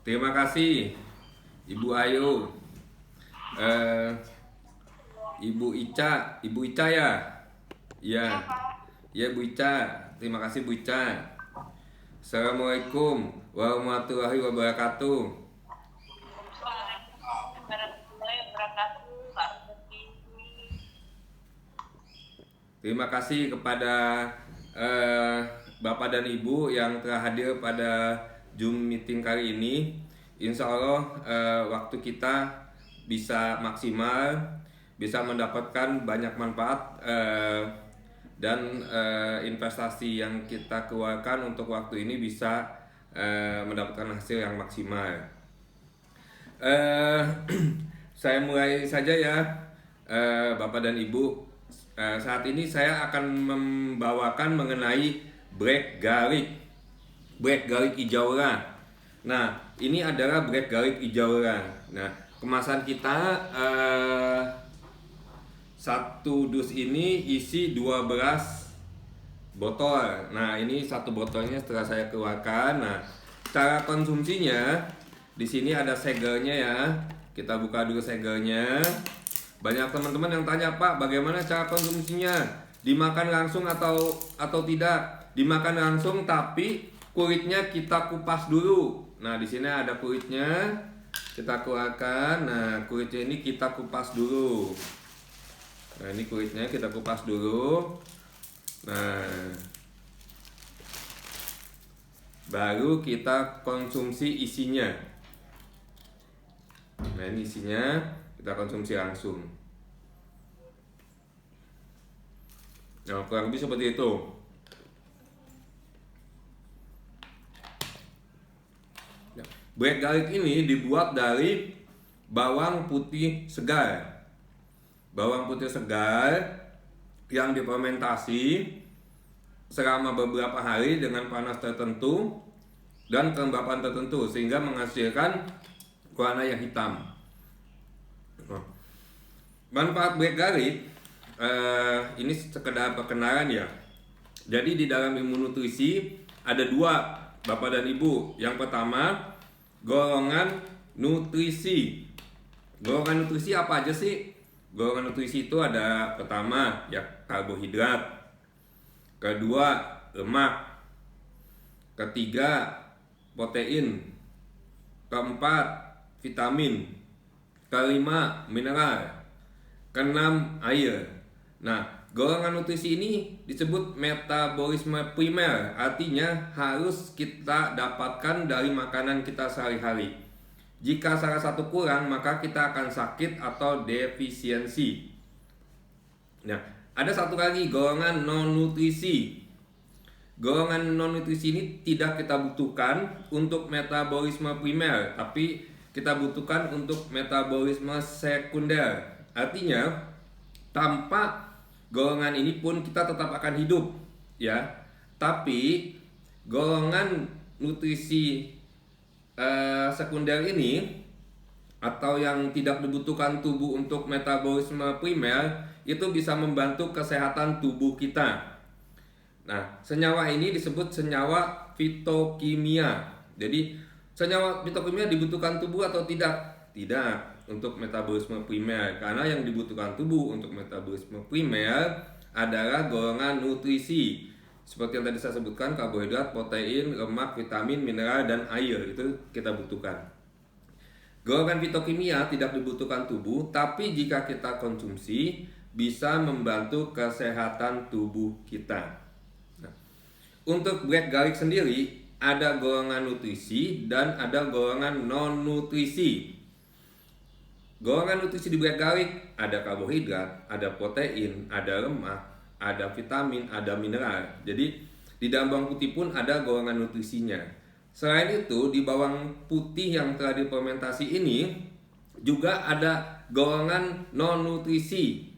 Terima kasih Ibu Ayu. Eh, Ibu Ica ya? Iya, Iya, Kak. ya Bu Ica. Terima kasih Bu Ica. Assalamualaikum warahmatullahi wabarakatuh. Waalaikumsalam warahmatullahi wabarakatuh, Kak Rezeki. Terima kasih kepada eh, Bapak dan Ibu yang telah hadir pada Zoom meeting kali ini. Insya Allah waktu kita bisa maksimal, bisa mendapatkan banyak manfaat dan investasi yang kita keluarkan untuk waktu ini bisa mendapatkan hasil yang maksimal. Eh, saya mulai saja ya, Bapak dan Ibu. Saat ini saya akan membawakan mengenai black garlic ijaura. Nah, ini adalah black garlic ijaura. Nah, kemasan kita satu dus ini isi 12 botol. Nah, ini satu botolnya setelah saya keluarkan. Nah, cara konsumsinya di sini ada segelnya ya. Kita buka dulu segelnya. Banyak teman-teman yang tanya, "Pak, bagaimana cara konsumsinya? Dimakan langsung atau tidak?" Dimakan langsung tapi kulitnya kita kupas dulu. Nah, di sini ada kulitnya. Kita keluarkan. Nah, kulitnya ini kita kupas dulu. Nah, ini kulitnya kita kupas dulu. Nah, baru kita konsumsi isinya. Nah, ini isinya kita konsumsi langsung. Nah, kurang lebih seperti itu. Nah, black garlic ini dibuat dari bawang putih segar. Bawang putih segar yang difermentasi selama beberapa hari dengan panas tertentu dan kelembapan tertentu sehingga menghasilkan warna yang hitam. Manfaat black garlic ini sekedar perkenalan ya. Jadi di dalam ilmu nutrisi ada dua, Bapak dan Ibu. Yang pertama, golongan nutrisi. Golongan nutrisi apa aja sih? Golongan nutrisi itu ada pertama ya karbohidrat, kedua lemak, ketiga protein, keempat vitamin, kelima mineral, keenam air. Nah, golongan nutrisi ini disebut metabolisme primer, artinya harus kita dapatkan dari makanan kita sehari-hari. Jika salah satu kurang, maka kita akan sakit atau defisiensi. Nah, ada satu lagi golongan non-nutrisi. Golongan non-nutrisi ini tidak kita butuhkan untuk metabolisme primer, tapi kita butuhkan untuk metabolisme sekunder. Artinya, tanpa golongan ini pun kita tetap akan hidup, ya. Tapi golongan nutrisi sekunder ini atau yang tidak dibutuhkan tubuh untuk metabolisme primer itu bisa membantu kesehatan tubuh kita. Nah, senyawa ini disebut senyawa fitokimia. Jadi, senyawa fitokimia dibutuhkan tubuh atau tidak? Tidak untuk metabolisme primer, karena yang dibutuhkan tubuh untuk metabolisme primer adalah golongan nutrisi. Seperti yang tadi saya sebutkan, karbohidrat, protein, lemak, vitamin, mineral, dan air itu kita butuhkan. Golongan fitokimia tidak dibutuhkan tubuh, tapi jika kita konsumsi bisa membantu kesehatan tubuh kita. Nah, untuk black garlic sendiri ada golongan nutrisi dan ada golongan non nutrisi. Golongan nutrisi di black garlic ada karbohidrat, ada protein, ada lemak, ada vitamin, ada mineral. Jadi di dalam bawang putih pun ada golongan nutrisinya. Selain itu di bawang putih yang telah difermentasi ini juga ada golongan non nutrisi.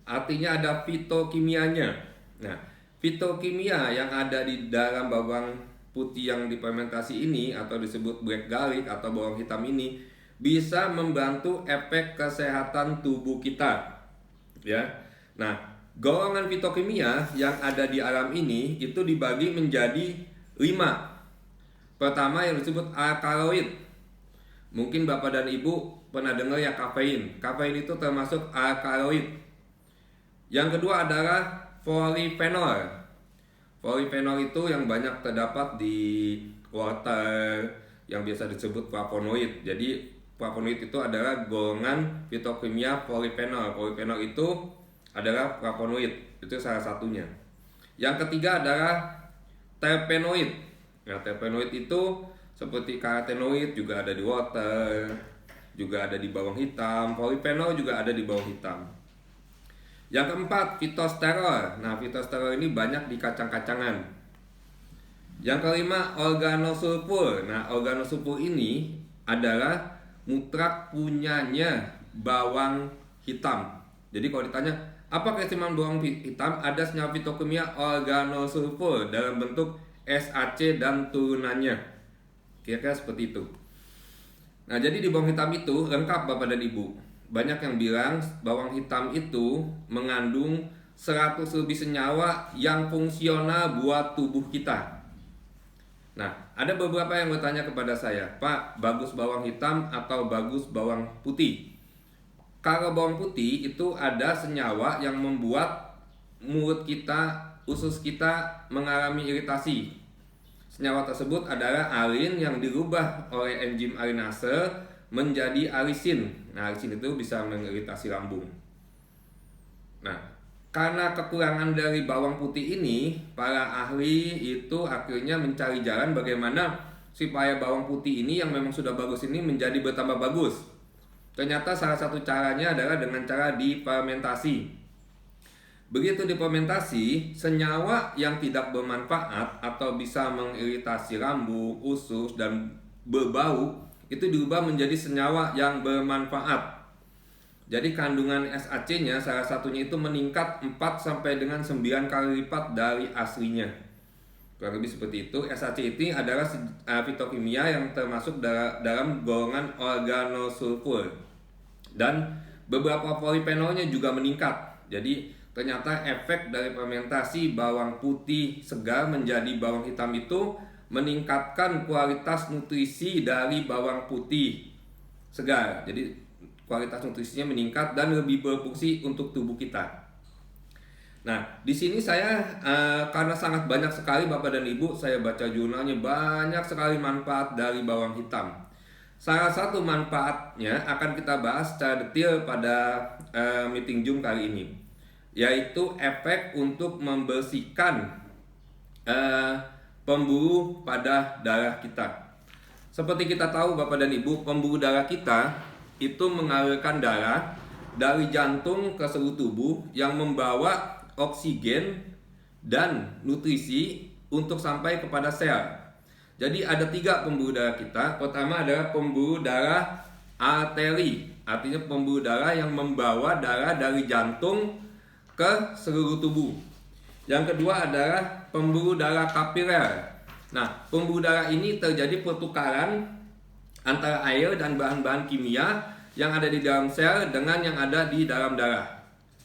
Artinya ada fitokimianya. Nah, fitokimia yang ada di dalam bawang putih yang difermentasi ini atau disebut black garlic atau bawang hitam ini bisa membantu efek kesehatan tubuh kita. Ya. Nah, golongan fitokimia yang ada di alam ini itu dibagi menjadi 5. Pertama yang disebut alkaloid. Mungkin Bapak dan Ibu pernah dengar ya kafein. Kafein itu termasuk alkaloid. Yang kedua adalah polifenol. Polifenol itu yang banyak terdapat di wortel yang biasa disebut flavonoid. Jadi flavonoid itu adalah golongan fitokimia polifenol. Polifenol itu adalah flavonoid. Itu salah satunya. Yang ketiga adalah terpenoid. Nah, terpenoid itu seperti karotenoid juga ada di wortel, juga ada di bawang hitam. Polifenol juga ada di bawang hitam. Yang keempat, fitosterol. Nah, fitosterol ini banyak di kacang-kacangan. Yang kelima, organosulfur. Nah, organosulfur ini adalah mutrak punyanya bawang hitam. Jadi kalau ditanya, apa keistimewaan bawang hitam? Ada senyawa fitokimia organosulfur dalam bentuk SAC dan turunannya. Kira-kira seperti itu. Nah, jadi di bawang hitam itu lengkap Bapak dan Ibu. Banyak yang bilang bawang hitam itu mengandung 100 lebih senyawa yang fungsional buat tubuh kita. Nah, ada beberapa yang bertanya kepada saya, Pak, bagus bawang hitam atau bagus bawang putih? Kalau bawang putih itu ada senyawa yang membuat mulut kita, usus kita mengalami iritasi. Senyawa tersebut adalah alin yang dirubah oleh enzim alinase menjadi alisin. Nah, alisin itu bisa mengiritasi lambung. Nah, karena kekurangan dari bawang putih ini, para ahli itu akhirnya mencari jalan bagaimana supaya bawang putih ini yang memang sudah bagus ini menjadi bertambah bagus. Ternyata salah satu caranya adalah dengan cara difermentasi. Begitu difermentasi, senyawa yang tidak bermanfaat atau bisa mengiritasi lambung, usus, dan berbau itu diubah menjadi senyawa yang bermanfaat. Jadi kandungan SAC-nya salah satunya itu meningkat 4 sampai dengan 9 kali lipat dari aslinya. Kurang lebih seperti itu. SAC ini adalah fitokimia yang termasuk dalam golongan organosulfur. Dan beberapa polifenolnya juga meningkat. Jadi ternyata efek dari fermentasi bawang putih segar menjadi bawang hitam itu meningkatkan kualitas nutrisi dari bawang putih segar. Jadi kualitas nutrisinya meningkat dan lebih berfungsi untuk tubuh kita. Nah, di sini saya karena sangat banyak sekali Bapak dan Ibu, saya baca jurnalnya banyak sekali manfaat dari bawang hitam. Salah satu manfaatnya akan kita bahas secara detail pada meeting Zoom kali ini, yaitu efek untuk membersihkan pembuluh pada darah kita. Seperti kita tahu Bapak dan Ibu, pembuluh darah kita itu mengalirkan darah dari jantung ke seluruh tubuh yang membawa oksigen dan nutrisi untuk sampai kepada sel. Jadi ada 3 pembuluh darah kita. Pertama adalah pembuluh darah arteri, artinya pembuluh darah yang membawa darah dari jantung ke seluruh tubuh. Yang kedua adalah pembuluh darah kapiler. Nah, pembuluh darah ini terjadi pertukaran antara air dan bahan-bahan kimia yang ada di dalam sel dengan yang ada di dalam darah.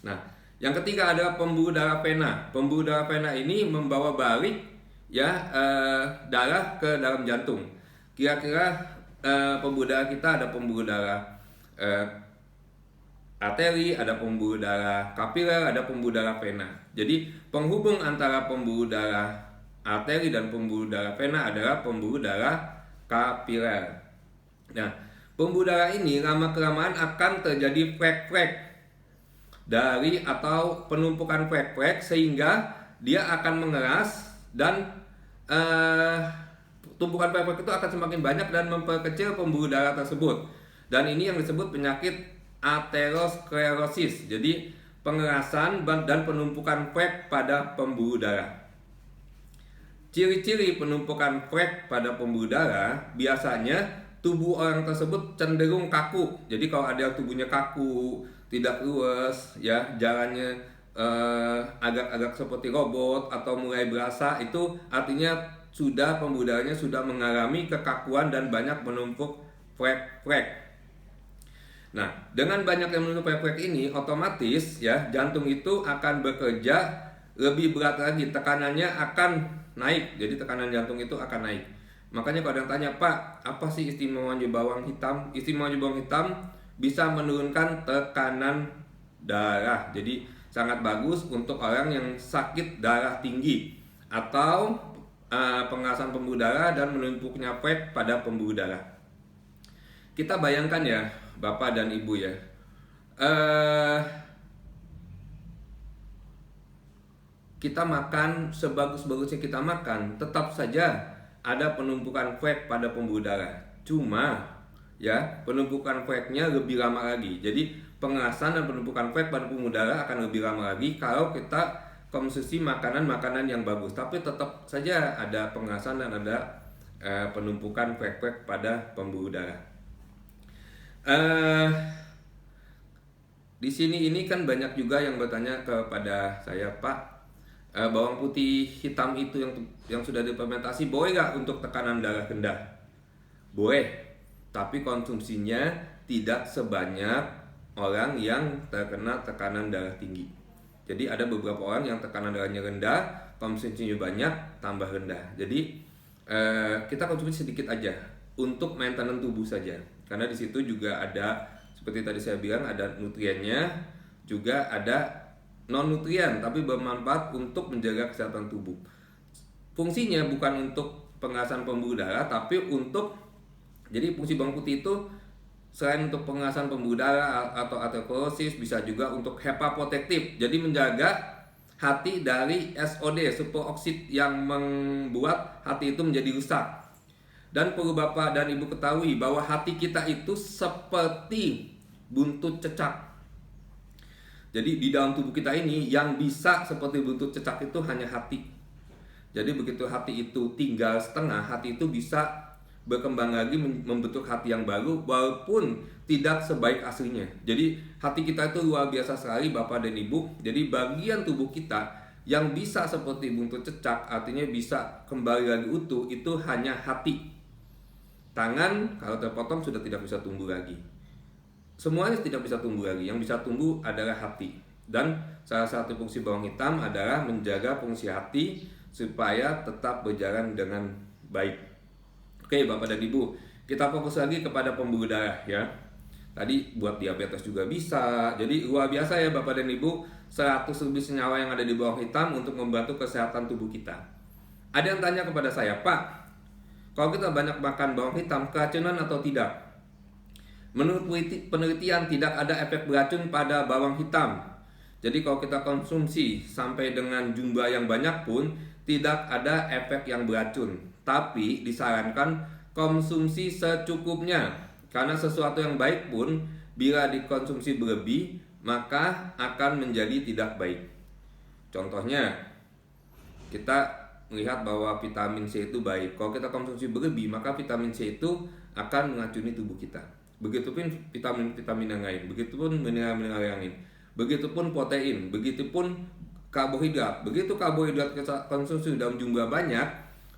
Nah, yang ketiga adalah pembuluh darah vena. Pembuluh darah vena ini membawa balik darah ke dalam jantung. Kira-kira pembuluh darah kita ada pembuluh darah arteri, ada pembuluh darah kapiler, ada pembuluh darah vena. Jadi penghubung antara pembuluh darah arteri dan pembuluh darah vena adalah pembuluh darah kapiler. Nah, pembuluh darah ini lama-kelamaan akan terjadi flek-flek dari atau penumpukan flek-flek sehingga dia akan mengeras dan tumpukan flek-flek itu akan semakin banyak dan memperkecil pembuluh darah tersebut. Dan ini yang disebut penyakit aterosklerosis. Jadi pengerasan dan penumpukan flek pada pembuluh darah. Ciri-ciri penumpukan flek pada pembuluh darah biasanya tubuh orang tersebut cenderung kaku. Jadi kalau ada yang tubuhnya kaku, tidak luas, ya jalannya agak-agak seperti robot atau mulai berasa, itu artinya sudah pembuluh darahnya sudah mengalami kekakuan dan banyak menumpuk flek-flek. Nah, dengan banyak yang menumpuk flek-flek ini, otomatis ya jantung itu akan bekerja lebih berat lagi, tekanannya akan naik. Jadi tekanan jantung itu akan naik. Makanya kalau ada yang tanya, Pak, apa sih istimewanya bawang hitam? Istimewanya bawang hitam bisa menurunkan tekanan darah. Jadi sangat bagus untuk orang yang sakit darah tinggi atau pengerasan pembuluh darah dan menumpuknya fat pada pembuluh darah. Kita bayangkan ya, Bapak dan Ibu ya, kita makan sebagus-bagusnya kita makan, tetap saja ada penumpukan fat pada pembuluh darah. Cuma ya, penumpukan fatnya lebih lama lagi. Jadi pengerasan dan penumpukan fat pada pembuluh darah akan lebih lama lagi kalau kita konsumsi makanan-makanan yang bagus. Tapi tetap saja ada pengerasan dan ada penumpukan fat pada pembuluh darah. Di sini ini kan banyak juga yang bertanya kepada saya, Pak, bawang putih hitam itu yang sudah difermentasi boleh nggak untuk tekanan darah rendah? Boleh, tapi konsumsinya tidak sebanyak orang yang terkena tekanan darah tinggi. Jadi ada beberapa orang yang tekanan darahnya rendah, konsumsinya banyak, tambah rendah. Jadi kita konsumsi sedikit aja untuk maintenance tubuh saja. Karena di situ juga ada, seperti tadi saya bilang, ada nutriennya, juga ada non nutrien tapi bermanfaat untuk menjaga kesehatan tubuh. Fungsinya bukan untuk pengerasan pembuluh darah, tapi untuk, jadi fungsi bawang putih itu selain untuk pengerasan pembuluh darah atau aterosklerosis, bisa juga untuk hepaprotektif. Jadi menjaga hati dari SOD, superoksid, yang membuat hati itu menjadi rusak. Dan perlu Bapak dan Ibu ketahui bahwa hati kita itu seperti buntut cecak. Jadi di dalam tubuh kita ini yang bisa seperti buntut cecak itu hanya hati. Jadi begitu hati itu tinggal setengah, hati itu bisa berkembang lagi membentuk hati yang baru walaupun tidak sebaik aslinya. Jadi hati kita itu luar biasa sekali Bapak dan Ibu. Jadi bagian tubuh kita yang bisa seperti buntut cecak, artinya bisa kembali lagi utuh, itu hanya hati. Tangan kalau terpotong sudah tidak bisa tumbuh lagi. Semuanya tidak bisa tumbuh lagi. Yang bisa tumbuh adalah hati. Dan salah satu fungsi bawang hitam adalah menjaga fungsi hati supaya tetap berjalan dengan baik. Oke Bapak dan Ibu, kita fokus lagi kepada pembuluh darah ya. Tadi buat diabetes juga bisa. Jadi luar biasa ya Bapak dan Ibu, 100 lebih senyawa yang ada di bawang hitam untuk membantu kesehatan tubuh kita. Ada yang tanya kepada saya, Pak, kalau kita banyak makan bawang hitam, keracunan atau tidak? Menurut penelitian tidak ada efek beracun pada bawang hitam. Jadi kalau kita konsumsi sampai dengan jumlah yang banyak pun tidak ada efek yang beracun. Tapi disarankan konsumsi secukupnya. Karena sesuatu yang baik pun bila dikonsumsi berlebih maka akan menjadi tidak baik. Contohnya, kita melihat bahwa vitamin C itu baik. Kalau kita konsumsi berlebih, maka vitamin C itu akan mengacuni tubuh kita. Begitupun vitamin-vitamin yang lain, begitupun mineral-mineral yang lain, begitupun protein, begitupun karbohidrat. Begitu karbohidrat kita konsumsi dalam jumlah banyak,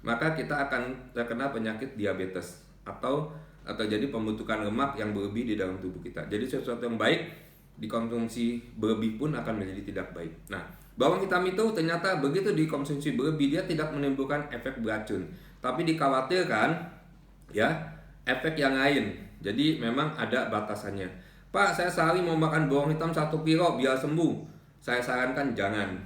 maka kita akan terkena penyakit diabetes atau jadi pembentukan lemak yang berlebih di dalam tubuh kita. Jadi sesuatu yang baik dikonsumsi berlebih pun akan menjadi tidak baik. Nah, bawang hitam itu ternyata begitu dikonsumsi berlebih dia tidak menimbulkan efek beracun, tapi dikhawatirkan ya efek yang lain. Jadi memang ada batasannya. Pak, saya sehari mau makan bawang hitam 1 kilo biar sembuh. Saya sarankan jangan.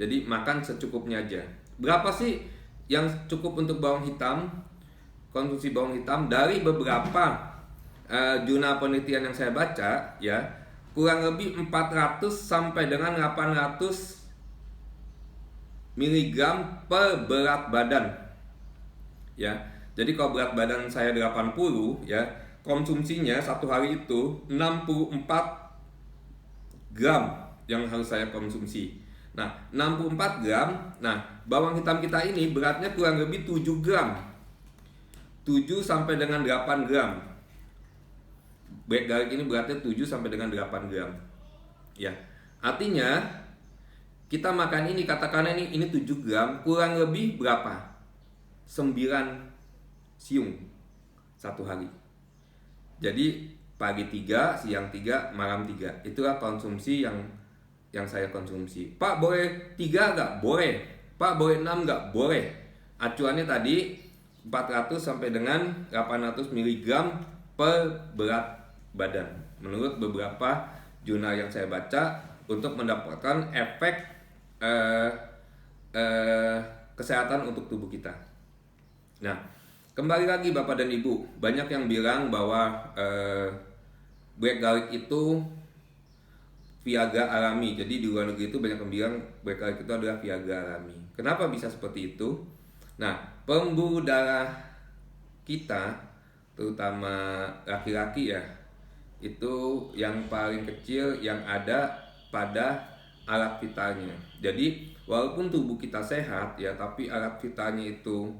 Jadi makan secukupnya aja. Berapa sih yang cukup untuk bawang hitam? Konsumsi bawang hitam dari beberapa jurnal penelitian yang saya baca ya, kurang lebih 400 sampai dengan 800 mg per berat badan. Ya. Jadi kalau berat badan saya 80 ya, konsumsinya satu hari itu 64 gram yang harus saya konsumsi. Nah, 64 gram. Nah, bawang hitam kita ini beratnya kurang lebih 7 gram. 7 sampai dengan 8 gram. Baik dari ini beratnya 7 sampai dengan 8 gram. Ya. Artinya kita makan ini, katakan ini 7 gram, kurang lebih berapa? 9 siung satu hari. Jadi pagi 3, siang 3, malam 3. Itulah konsumsi yang saya konsumsi. Pak, boleh 3 nggak? Boleh. Pak, boleh 6 nggak? Boleh. Acuannya tadi 400 sampai dengan 800 mg per berat badan. Menurut beberapa jurnal yang saya baca untuk mendapatkan efek kesehatan untuk tubuh kita. Nah, kembali lagi Bapak dan Ibu, banyak yang bilang bahwa black garlic itu Viagra alami. Jadi di luar negeri itu banyak yang bilang black garlic itu adalah Viagra alami. Kenapa bisa seperti itu? Nah, pembuluh darah kita, terutama laki-laki ya, itu yang paling kecil yang ada pada alat vitalnya. Jadi walaupun tubuh kita sehat ya, tapi alat vitalnya itu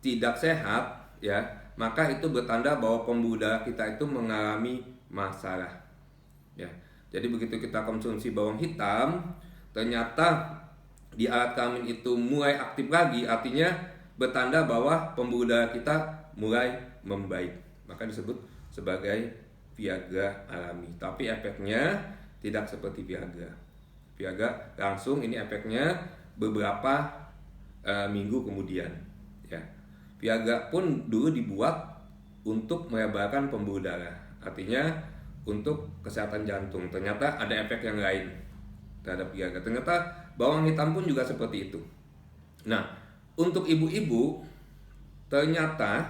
tidak sehat ya, maka itu bertanda bahwa pembuluh darah kita itu mengalami masalah ya. Jadi begitu kita konsumsi bawang hitam, ternyata di alat kelamin itu mulai aktif lagi, artinya bertanda bahwa pembuluh darah kita mulai membaik, maka disebut sebagai Viagra alami. Tapi efeknya tidak seperti Viagra. Viagra langsung, ini efeknya beberapa minggu kemudian ya. Viagra pun dulu dibuat untuk melebarkan pembuluh darah, artinya untuk kesehatan jantung. Ternyata ada efek yang lain terhadap Viagra. Ternyata bawang hitam pun juga seperti itu. Nah, untuk ibu-ibu, ternyata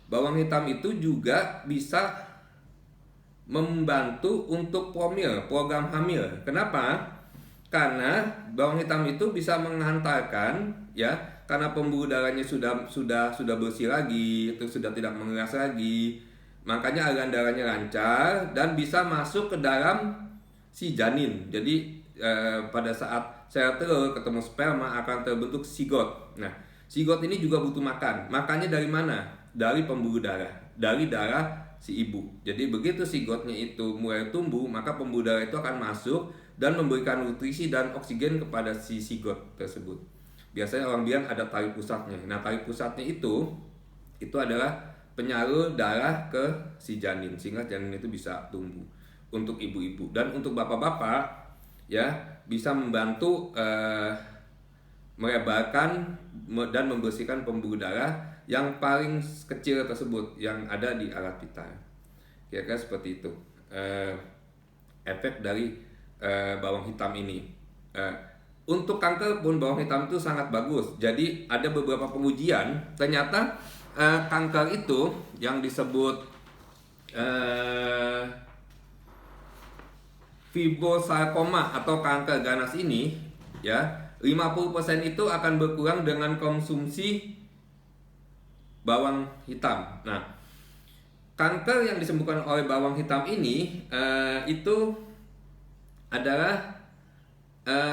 bawang hitam itu juga bisa membantu untuk program hamil. Kenapa? Karena bawang hitam itu bisa menghantarkan ya, karena pembuluh darahnya sudah bersih lagi, itu sudah tidak mengeras lagi. Makanya aliran darahnya lancar dan bisa masuk ke dalam si janin. Jadi pada saat sel telur ketemu sperma akan terbentuk sigot. Nah, sigot ini juga butuh makan. Makannya dari mana? Dari pembuluh darah, dari darah si ibu. Jadi begitu sigotnya itu mulai tumbuh, maka pembuluh darah itu akan masuk dan memberikan nutrisi dan oksigen kepada si sigot tersebut. Biasanya orang bilang ada tali pusatnya. Nah, tali pusatnya itu adalah penyalur darah ke si janin, sehingga janin itu bisa tumbuh. Untuk ibu-ibu dan untuk bapak-bapak ya, bisa membantu melebarkan dan membersihkan pembuluh darah yang paling kecil tersebut yang ada di alat vital. Kira-kira seperti itu efek dari bawang hitam ini. Untuk kanker pun bawang hitam itu sangat bagus. Jadi ada beberapa pengujian, ternyata kanker itu yang disebut fibrosarkoma atau kanker ganas ini ya, 50% itu akan berkurang dengan konsumsi bawang hitam. Nah, kanker yang disembuhkan oleh bawang hitam ini itu adalah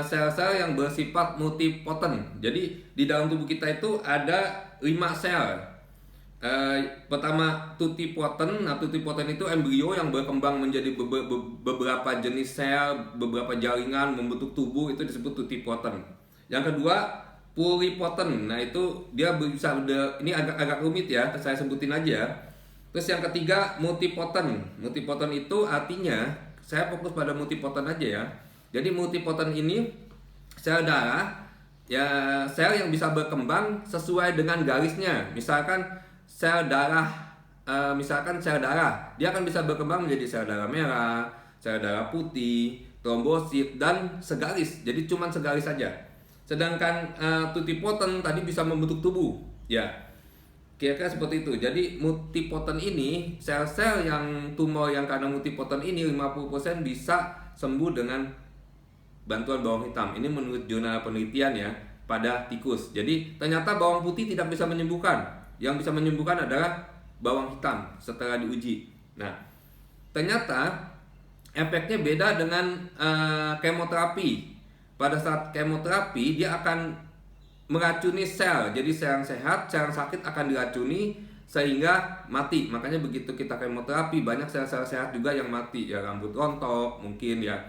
sel-sel yang bersifat multipotent. Jadi di dalam tubuh kita itu ada 5 sel. Pertama tutipotent. Nah, tutipotent itu embrio yang berkembang menjadi beberapa jenis sel, beberapa jaringan membentuk tubuh, itu disebut tutipotent. Yang kedua pluripotent. Nah, itu dia bisa, ini agak rumit ya, saya sebutin aja. Terus yang ketiga multipotent. Multipotent itu artinya, saya fokus pada multipotent aja ya. Jadi multipotent ini sel darah ya, sel yang bisa berkembang sesuai dengan garisnya. Misalkan sel darah, dia akan bisa berkembang menjadi sel darah merah, sel darah putih, trombosit, dan segaris. Jadi cuma segaris saja. Sedangkan tutipotent tadi bisa membentuk tubuh. Ya, kira-kira seperti itu. Jadi multipotent ini, sel-sel yang tumor yang karena multipotent ini 50% bisa sembuh dengan bantuan bawang hitam. Ini menurut jurnal penelitian ya, pada tikus. Jadi ternyata bawang putih tidak bisa menyembuhkan. Yang bisa menyembuhkan adalah bawang hitam setelah diuji. Nah, ternyata efeknya beda dengan kemoterapi. Pada saat kemoterapi dia akan meracuni sel. Jadi sel yang sehat, sel yang sakit akan diracuni sehingga mati. Makanya begitu kita kemoterapi, banyak sel-sel sehat juga yang mati. Ya, rambut rontok, mungkin ya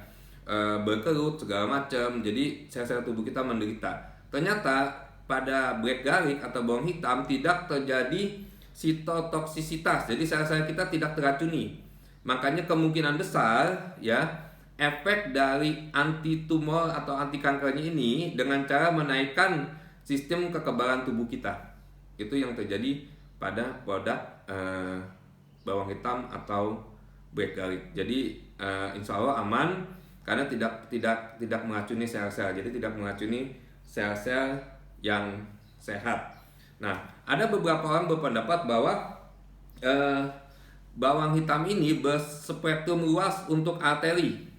berkerut segala macam. Jadi sel-sel tubuh kita menderita. Ternyata pada black garlic atau bawang hitam tidak terjadi sitotoksisitas. Jadi sel-sel kita tidak teracuni. Makanya kemungkinan besar ya, efek dari anti tumor atau anti kankernya ini dengan cara menaikkan sistem kekebalan tubuh kita. Itu yang terjadi pada produk bawang hitam atau black garlic. Jadi insya Allah aman karena tidak meracuni sel-sel. Jadi tidak meracuni sel-sel yang sehat. Nah, ada beberapa orang berpendapat bahwa bawang hitam ini berspektrum luas untuk arteri.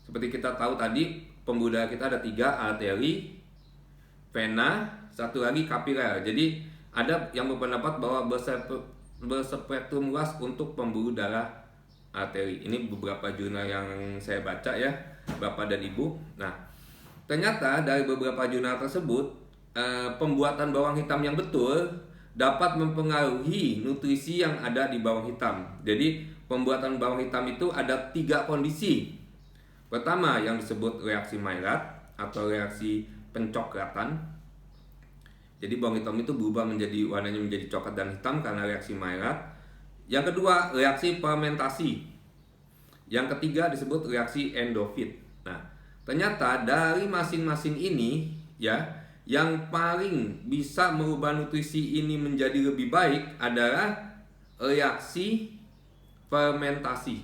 Seperti kita tahu tadi, pembuluh darah kita ada 3, arteri, vena, satu lagi kapiler. Jadi ada yang berpendapat bahwa berspektrum luas untuk pembuluh darah arteri. Ini beberapa jurnal yang saya baca ya, Bapak dan Ibu. Nah, ternyata dari beberapa jurnal tersebut, pembuatan bawang hitam yang betul dapat mempengaruhi nutrisi yang ada di bawang hitam. Jadi pembuatan bawang hitam itu ada 3 kondisi. Pertama yang disebut reaksi Maillard atau reaksi pencoklatan. Jadi bawang hitam itu berubah warnanya menjadi coklat dan hitam karena reaksi Maillard. Yang kedua reaksi fermentasi. Yang ketiga disebut reaksi endofit. Nah, ternyata dari masing-masing ini ya, yang paling bisa merubah nutrisi ini menjadi lebih baik adalah reaksi fermentasi.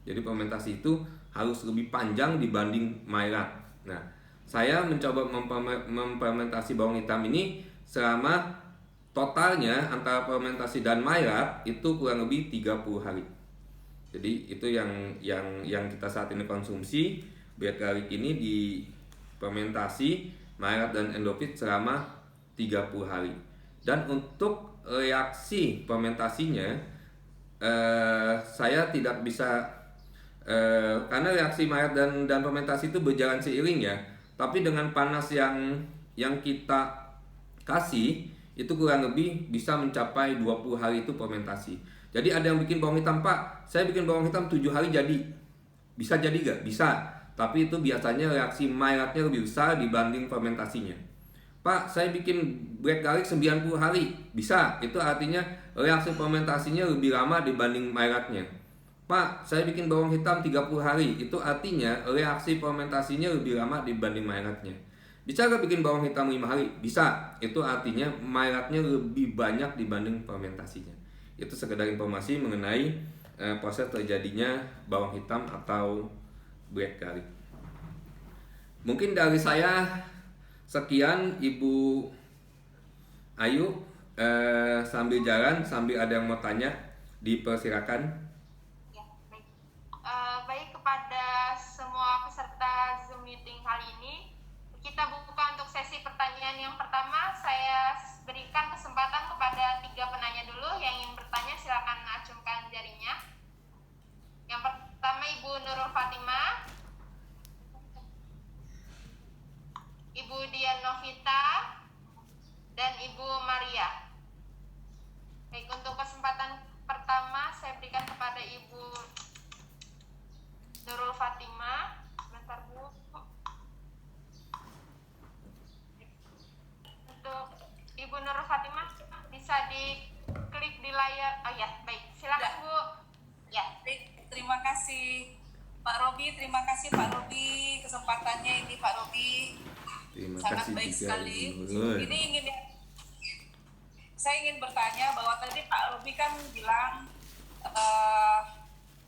Jadi fermentasi itu harus lebih panjang dibanding Maillard. Nah, saya mencoba memfermentasi bawang hitam ini selama totalnya antara fermentasi dan Maillard itu kurang lebih 30 hari. Jadi itu yang kita saat ini konsumsi. Black garlic ini di fermentasi Maillard dan endofit selama 30 hari. Dan untuk reaksi fermentasinya saya tidak bisa karena reaksi Maillard dan fermentasi itu berjalan seiring ya. Tapi dengan panas yang kita kasih itu kurang lebih bisa mencapai 20 hari itu fermentasi. Jadi ada yang bikin bawang hitam, Pak, saya bikin bawang hitam 7 hari jadi. Bisa jadi gak? Bisa. Tapi itu biasanya reaksi Maillardnya lebih besar dibanding fermentasinya. Pak, saya bikin black garlic 90 hari. Bisa. Itu artinya reaksi fermentasinya lebih lama dibanding Maillardnya. Pak, saya bikin bawang hitam 30 hari. Itu artinya reaksi fermentasinya lebih lama dibanding Maillardnya. Bisa gak bikin bawang hitam 5 hari? Bisa. Itu artinya Maillardnya lebih banyak dibanding fermentasinya. Itu sekedar informasi mengenai proses terjadinya bawang hitam atau black garlic. Mungkin dari saya sekian, Ibu Ayu. Sambil jalan, sambil ada yang mau tanya, dipersilakan. Ya, baik. Baik, kepada semua peserta Zoom meeting kali ini, kita buka untuk sesi pertanyaan yang pertama. Saya berikan kesempatan kepada 3 penanya dulu. Yang ingin bertanya silakan acungkan jarinya. Yang pertama Ibu Nurul Fatimah, Ibu Dian Novita, dan Ibu Maria. Baik, untuk kesempatan pertama saya berikan kepada Ibu Nurul Fatimah. Sebentar Bu. Untuk Ibu Nurul Fatimah bisa diklik di layar. Oh ya, baik. Silakan Bu. Ya. Baik, terima kasih Pak Robi, terima kasih Pak Robi kesempatannya ini Pak Robi. Terima Sangat kasih baik juga, sekali. Ibu. Ini saya ingin bertanya bahwa tadi Pak Robi kan bilang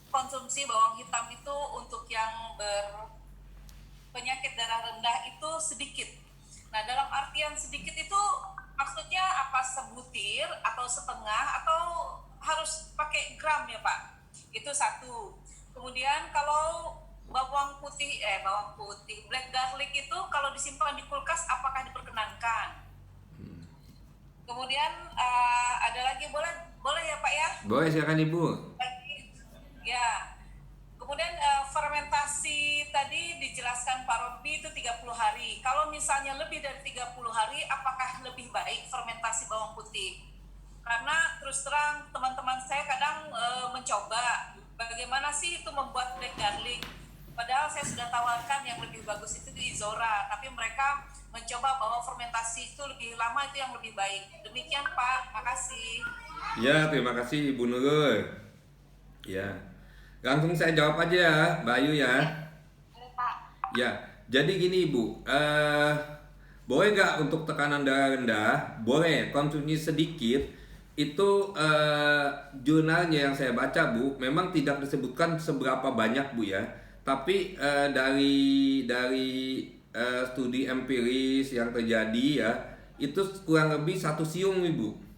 konsumsi bawang hitam itu untuk yang berpenyakit darah rendah itu sedikit. Nah, dalam artian sedikit itu maksudnya apa, sebutir atau setengah atau harus pakai gram ya Pak? Itu satu. Kemudian kalau bawang putih black garlic itu kalau disimpan di kulkas apakah diperkenankan? Kemudian ada lagi, boleh ya Pak ya? Boleh, silakan Ibu. Ya. Kemudian fermentasi tadi dijelaskan Pak Robi itu 30 hari. Kalau misalnya lebih dari 30 hari apakah lebih baik fermentasi bawang putih? Karena terus terang teman-teman saya kadang mencoba bagaimana sih itu membuat black garlic. Padahal saya sudah tawarkan yang lebih bagus itu di Izora, tapi mereka mencoba bahwa fermentasi itu lebih lama, itu yang lebih baik. Demikian Pak, makasih. Ya, terima kasih Ibu Nurul. Ya, langsung saya jawab aja ya, Mbak Ayu ya. Boleh Pak. Ya, jadi gini Ibu, boleh nggak untuk tekanan darah rendah? Boleh, konsumsi sedikit. Itu jurnalnya yang saya baca, Bu, memang tidak disebutkan seberapa banyak, Bu ya. Tapi dari studi empiris yang terjadi ya, itu kurang lebih 1 siung, Ibu.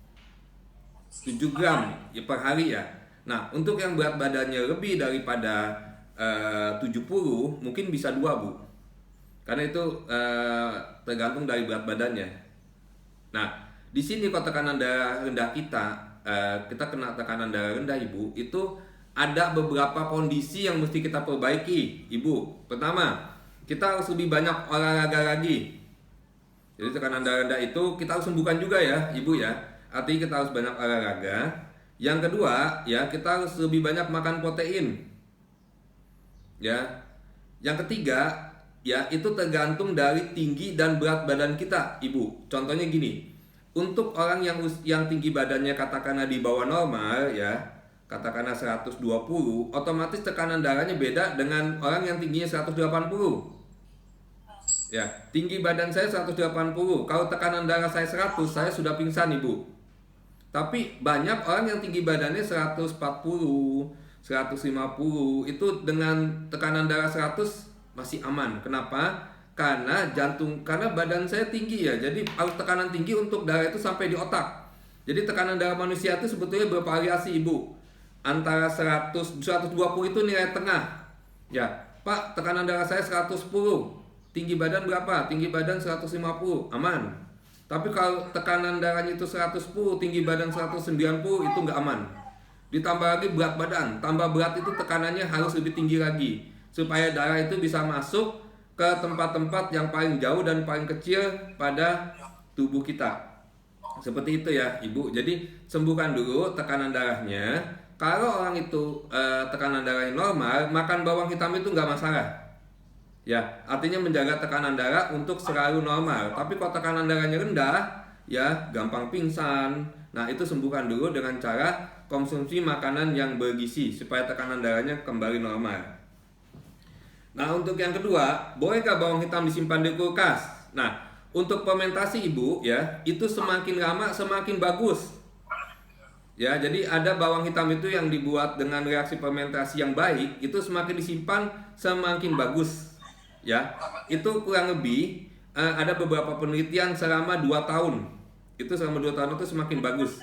7 gram ya per hari ya. Nah, untuk yang berat badannya lebih daripada 70, mungkin bisa 2, Bu. Karena itu tergantung dari berat badannya. Nah, di sini kalau tekanan darah rendah kita kena tekanan darah rendah, Ibu, itu ada beberapa kondisi yang mesti kita perbaiki, Ibu. Pertama, kita harus lebih banyak olahraga lagi. Jadi tekanan darah rendah itu kita harus sembuhkan juga ya, Ibu ya. Artinya kita harus banyak olahraga. Yang kedua, ya kita harus lebih banyak makan protein. Ya. Yang ketiga, ya itu tergantung dari tinggi dan berat badan kita, Ibu. Contohnya gini. Untuk orang yang tinggi badannya katakanlah di bawah normal ya, katakanlah 120, otomatis tekanan darahnya beda dengan orang yang tingginya 180. Ya, tinggi badan saya 180. Kalau tekanan darah saya 100, saya sudah pingsan, Ibu. Tapi banyak orang yang tinggi badannya 140, 150, itu dengan tekanan darah 100 masih aman. Kenapa? Karena badan saya tinggi ya. Jadi harus tekanan tinggi untuk darah itu sampai di otak. Jadi tekanan darah manusia itu sebetulnya bervariasi, Ibu. Antara 120 itu nilai tengah. Ya, Pak, tekanan darah saya 110. Tinggi badan berapa? Tinggi badan 150, aman. Tapi kalau tekanan darahnya itu 110, tinggi badan 190, itu nggak aman. Ditambah lagi berat badan, tambah berat itu tekanannya harus lebih tinggi lagi. Supaya darah itu bisa masuk ke tempat-tempat yang paling jauh dan paling kecil pada tubuh kita. Seperti itu ya, Ibu. Jadi sembuhkan dulu tekanan darahnya. Kalau orang itu tekanan darahnya normal, makan bawang hitam itu nggak masalah. Ya, artinya menjaga tekanan darah untuk selalu normal. Tapi kalau tekanan darahnya rendah, ya gampang pingsan. Nah, itu sembuhkan dulu dengan cara konsumsi makanan yang bergizi supaya tekanan darahnya kembali normal. Nah, untuk yang kedua, bolehkah bawang hitam disimpan di kulkas? Nah, untuk fermentasi, Ibu, ya, itu semakin lama semakin bagus. Ya, jadi ada bawang hitam itu yang dibuat dengan reaksi fermentasi yang baik, itu semakin disimpan semakin bagus. Ya, itu kurang lebih ada beberapa penelitian selama 2 tahun. Itu selama 2 tahun itu semakin bagus.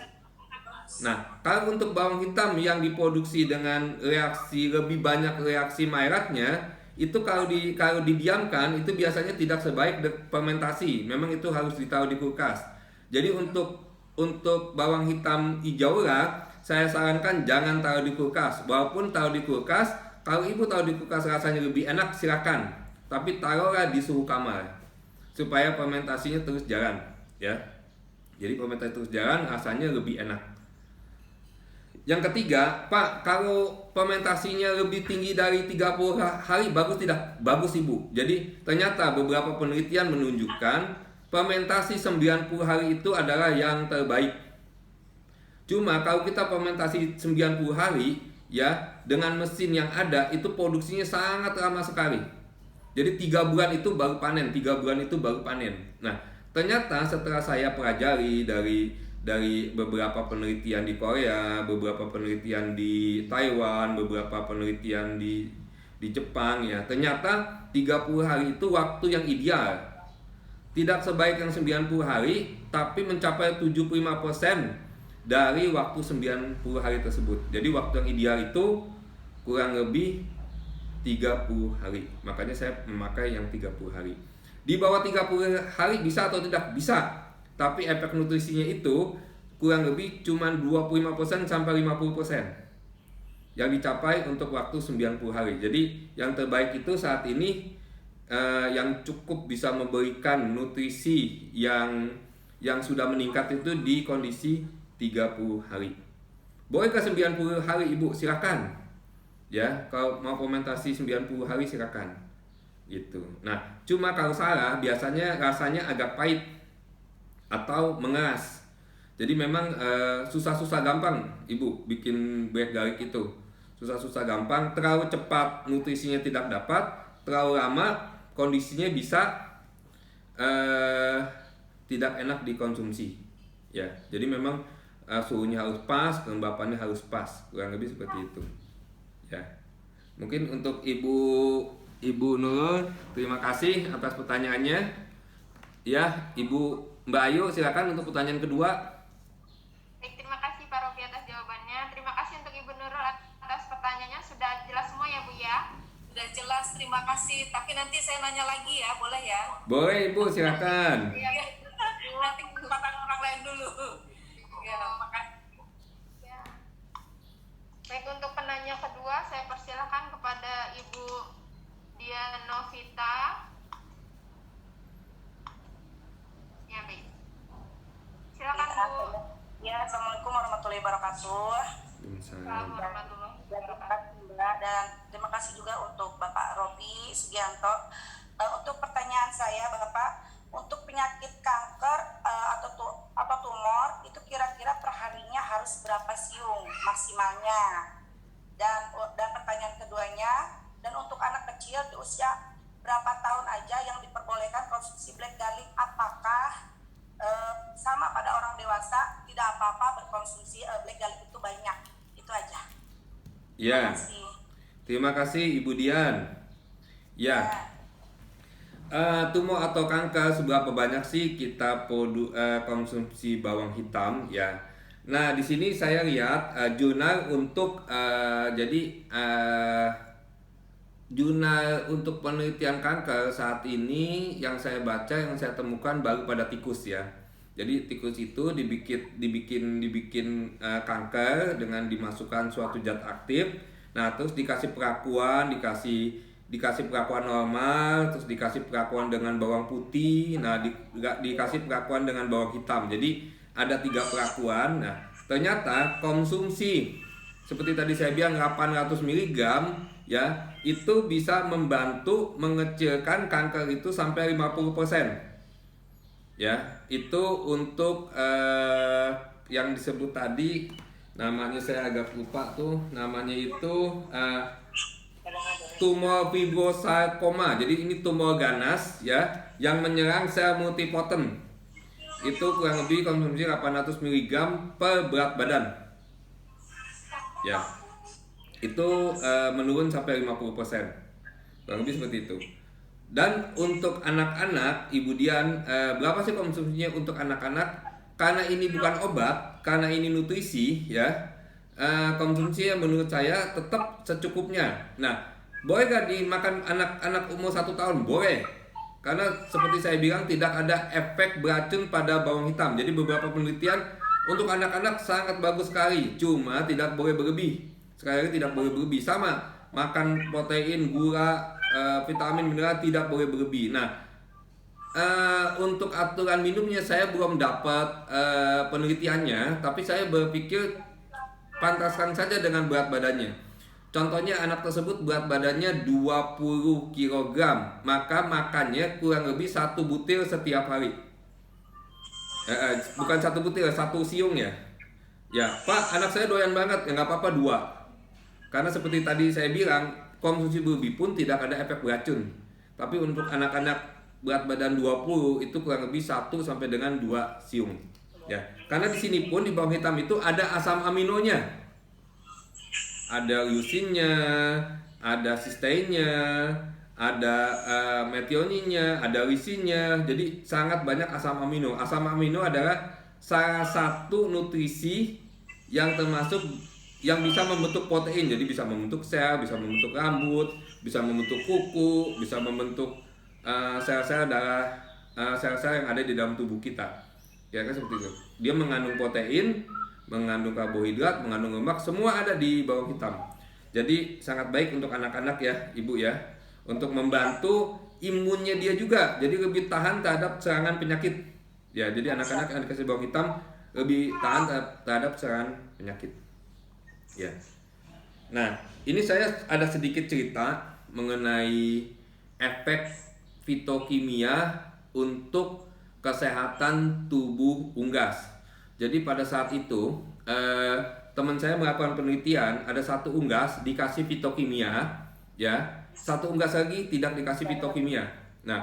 Nah, kalau untuk bawang hitam yang diproduksi dengan reaksi lebih banyak reaksi Maillard-nya, itu kalau didiamkan itu biasanya tidak sebaik fermentasi. Memang itu harus ditaruh di kulkas. Jadi untuk bawang hitam hijau lah, saya sarankan jangan taruh di kulkas. Walaupun taruh di kulkas, kalau Ibu taruh di kulkas rasanya lebih enak, silakan. Tapi taruhlah di suhu kamar supaya fermentasinya terus jalan, ya. Jadi fermentasi terus jalan, rasanya lebih enak. Yang ketiga, Pak, kalau fermentasinya lebih tinggi dari 30 hari bagus tidak? Bagus, Ibu. Jadi ternyata beberapa penelitian menunjukkan fermentasi 90 hari itu adalah yang terbaik. Cuma kalau kita fermentasi 90 hari ya dengan mesin yang ada itu produksinya sangat lama sekali. Jadi 3 bulan itu baru panen, 3 bulan itu baru panen. Nah, ternyata setelah saya pelajari dari beberapa penelitian di Korea, beberapa penelitian di Taiwan, beberapa penelitian di Jepang ya, ternyata 30 hari itu waktu yang ideal. Tidak sebaik yang 90 hari, tapi mencapai 75% dari waktu 90 hari tersebut. Jadi waktu yang ideal itu kurang lebih 30 hari. Makanya saya memakai yang 30 hari. Di bawah 30 hari bisa atau tidak? Bisa. Tapi efek nutrisinya itu kurang lebih cuma 25% sampai 50% yang dicapai untuk waktu 90 hari. Jadi yang terbaik itu saat ini yang cukup bisa memberikan nutrisi yang sudah meningkat itu di kondisi 30 hari. Bolehkah 90 hari, Ibu? Silakan. Ya, kalau mau fermentasi 90 hari silakan. Gitu. Nah, cuma kalau salah biasanya rasanya agak pahit atau mengeras. Jadi memang susah-susah gampang, Ibu, bikin bread garlic itu. Susah-susah gampang, terlalu cepat nutrisinya tidak dapat, terlalu lama kondisinya bisa tidak enak dikonsumsi. Ya, jadi memang suhunya harus pas, kelembapannya harus pas, kurang lebih seperti itu. Ya, mungkin untuk Ibu Nurul, terima kasih atas pertanyaannya. Ya, Ibu Mbak Ayu, silakan untuk pertanyaan kedua. Baik, terima kasih Pak Robi atas jawabannya. Terima kasih untuk Ibu Nurul atas pertanyaannya. Sudah jelas semua ya Bu ya? Sudah jelas, terima kasih. Tapi nanti saya nanya lagi ya, boleh ya? Boleh Ibu, silakan. Iya. Nanti kesempatan orang lain dulu. Ya, makasih. Ya. Baik, untuk penanya kedua, saya persilakan kepada Ibu Dianovita. Ya, baik. Silakan Bu. Ya, Assalamualaikum warahmatullahi wabarakatuh. Assalamualaikum warahmatullahi Terima wabarakatuh. kasih Mbak, dan terima kasih juga untuk Bapak Robi Sugianto. Untuk pertanyaan saya Bapak, untuk penyakit kanker atau tumor itu kira-kira perharinya harus berapa siung maksimalnya? Dan pertanyaan keduanya, dan untuk anak kecil di usia berapa tahun aja yang diperbolehkan konsumsi black garlic, apakah sama pada orang dewasa tidak apa-apa berkonsumsi black garlic itu banyak? Itu aja. Ya, Terima kasih. terima kasih Ibu Dian. Ya, tumor atau kanker seberapa banyak sih kita konsumsi bawang hitam ya? Nah, di sini saya lihat jurnal untuk jurnal untuk penelitian kanker saat ini yang saya baca, yang saya temukan baru pada tikus ya. Jadi tikus itu dibikin kanker dengan dimasukkan suatu zat aktif. Nah, terus dikasih perakuan, dikasih perakuan normal, terus dikasih perakuan dengan bawang putih, nah dikasih perakuan dengan bawang hitam. Jadi ada 3 perakuan. Nah, ternyata konsumsi seperti tadi saya bilang 800 mg ya, itu bisa membantu mengecilkan kanker itu sampai 50%. Ya, itu untuk yang disebut tadi, namanya saya agak lupa tuh, namanya itu tumor fibrosarkoma. Jadi ini tumor ganas ya yang menyerang sel multipotent. Itu kurang lebih konsumsi 800 mg per berat badan. Ya. Itu menurun sampai 50%. Kurang lebih seperti itu. Dan untuk anak-anak, Ibu Dian, berapa sih konsumsinya untuk anak-anak? Karena ini bukan obat, karena ini nutrisi ya. Konsumsinya menurut saya tetap secukupnya. Nah, boleh gak dimakan anak-anak umur 1 tahun? Boleh. Karena seperti saya bilang tidak ada efek beracun pada bawang hitam. Jadi beberapa penelitian untuk anak-anak sangat bagus sekali. Cuma tidak boleh berlebih. Sekali lagi tidak boleh berlebih. Sama, makan protein, gula, vitamin, mineral tidak boleh berlebih. Nah, untuk aturan minumnya saya belum dapat penelitiannya. Tapi saya berpikir pantaskan saja dengan berat badannya. Contohnya anak tersebut berat badannya 20 kg, maka makannya kurang lebih 1 butir setiap hari. Bukan 1 butir, 1 siung ya. Ya, Pak, anak saya doyan banget, ya nggak apa-apa 2. Karena seperti tadi saya bilang, konsumsi berlebih pun tidak ada efek beracun. Tapi untuk anak-anak berat badan 20 itu kurang lebih 1 sampai dengan 2 siung. Ya, karena di sini pun di bawang hitam itu ada asam aminonya. Ada leucinnya, ada cysteinnya, ada methioninnya, ada lysine-nya. Jadi sangat banyak asam amino. Asam amino adalah salah satu nutrisi yang termasuk yang bisa membentuk protein. Jadi bisa membentuk sel, bisa membentuk rambut, bisa membentuk kuku, bisa membentuk sel-sel darah, sel-sel yang ada di dalam tubuh kita. Ya kan seperti itu. Dia mengandung protein, mengandung karbohidrat, mengandung lemak, semua ada di bawang hitam. Jadi sangat baik untuk anak-anak ya, Ibu ya, untuk membantu imunnya dia juga. Jadi lebih tahan terhadap serangan penyakit. Ya, jadi anak-anak yang dikasih bawang hitam lebih tahan terhadap serangan penyakit. Ya. Nah, ini saya ada sedikit cerita mengenai efek fitokimia untuk kesehatan tubuh unggas. Jadi pada saat itu teman saya melakukan penelitian, ada 1 unggas dikasih fitokimia, ya, 1 unggas lagi tidak dikasih fitokimia. Nah,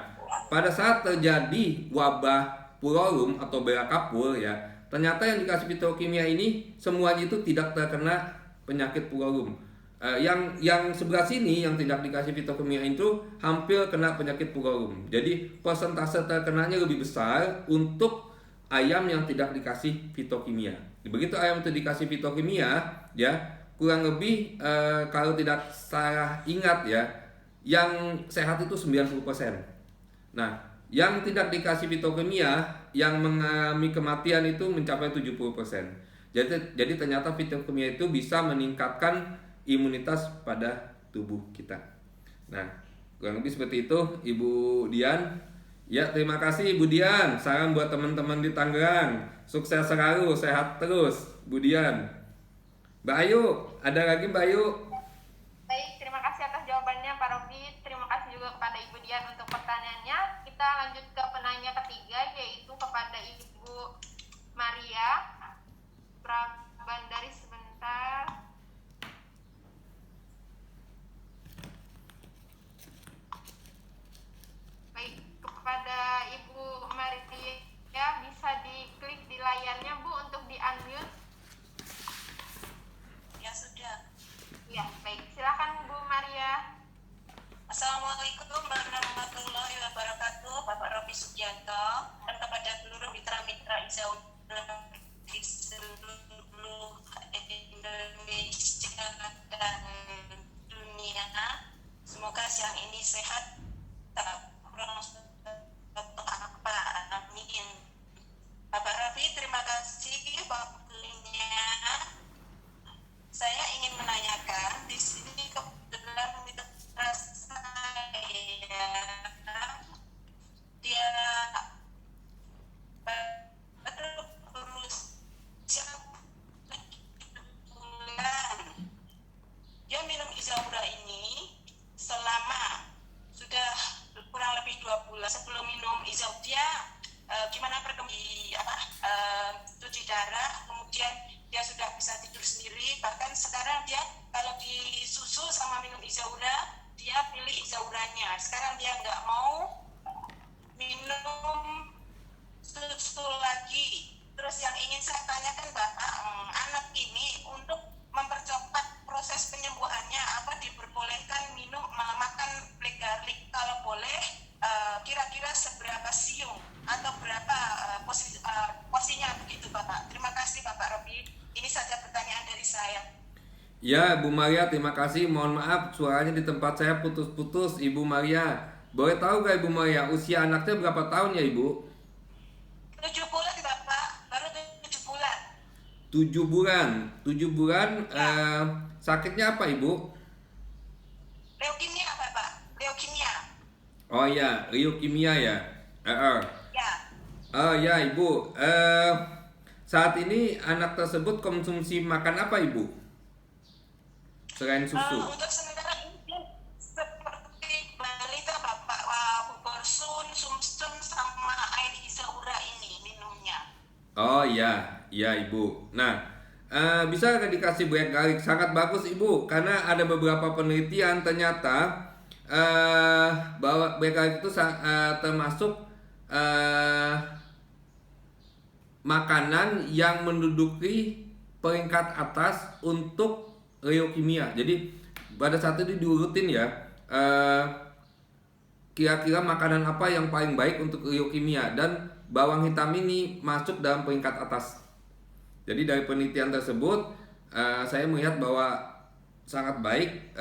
pada saat terjadi wabah pulorum atau bela kapur ya, ternyata yang dikasih fitokimia ini semuanya itu tidak terkena penyakit pulorum. Yang sebelah sini yang tidak dikasih fitokimia itu hampir kena penyakit pulorum. Jadi persentase terkenanya lebih besar untuk ayam yang tidak dikasih fitokimia. Begitu ayam itu dikasih fitokimia ya, kurang lebih kalau tidak salah ingat ya, yang sehat itu 90%. Nah, yang tidak dikasih fitokimia yang mengalami kematian itu mencapai 70%. Jadi ternyata fitokimia itu bisa meningkatkan imunitas pada tubuh kita. Nah, kurang lebih seperti itu Ibu Dian. Ya, terima kasih Ibu Dian. Salam buat teman-teman di Tangerang. Sukses selalu, sehat terus Bu Dian. Mbak Ayu, ada lagi Mbak Ayu? Baik, terima kasih atas jawabannya Pak Robi. Terima kasih juga kepada Ibu Dian untuk pertanyaannya. Kita lanjut ke penanya ketiga, yaitu kepada Ibu Maria Prabandari. Sebentar. Baik, kepada Ibu Maria, bisa diklik di layarnya Bu untuk di-unmute. Ya sudah. Ya, baik. Silakan Bu Maria. Assalamualaikum warahmatullahi wabarakatuh, Bapak Robi Sugianto, dan kepada seluruh mitra-mitra Izaura di seluruh Indonesia dan dunia. Semoga siang ini sehat, tak kurang suatu apa, amin. Bapak Robi, terima kasih waktunya. Saya ingin menanyakan di sini kebetulan mitra saya dia baru berusia 7 bulan. Dia minum Izaura ini selama sudah kurang lebih 2 bulan. Sebelum minum Izaura dia gimana cuci darah, kemudian dia sudah bisa tidur sendiri. Bahkan sekarang dia kalau disusu sama minum Izaura, dia pilih Izauranya. Sekarang dia nggak mau minum susu lagi. Terus yang ingin saya tanyakan Bapak, anak ini untuk mempercepat proses penyembuhannya, apa diperbolehkan makan black garlic? Kalau boleh, kira-kira seberapa siung atau berapa porsinya begitu Bapak? Terima kasih Bapak Robi. Ini saja pertanyaan dari saya. Ya, Bu Maria, terima kasih. Mohon maaf, suaranya di tempat saya putus-putus, Ibu Maria. Boleh tahu gak Ibu Maria, usia anaknya berapa tahun ya Ibu? 7 bulan Bapak, baru 7 bulan. 7 bulan. 7 bulan, Ya. sakitnya apa Ibu? Leukemia Bapak, leukemia. Oh ya, leukemia ya. Ya. Oh ya Ibu, saat ini anak tersebut konsumsi makan apa Ibu? Selain susu. Untuk sementara ini seperti balita Bapak, bubur sun, sumsum sama air Izaura ini minumnya. Oh iya, iya Ibu. Nah, bisa nggak dikasih black garlic? Sangat bagus Ibu, karena ada beberapa penelitian ternyata bahwa black garlic itu termasuk makanan yang menduduki peringkat atas untuk leukemia. Jadi pada saat itu diurutin ya, kira-kira makanan apa yang paling baik untuk leukemia, dan bawang hitam ini masuk dalam peringkat atas. Jadi dari penelitian tersebut saya melihat bahwa sangat baik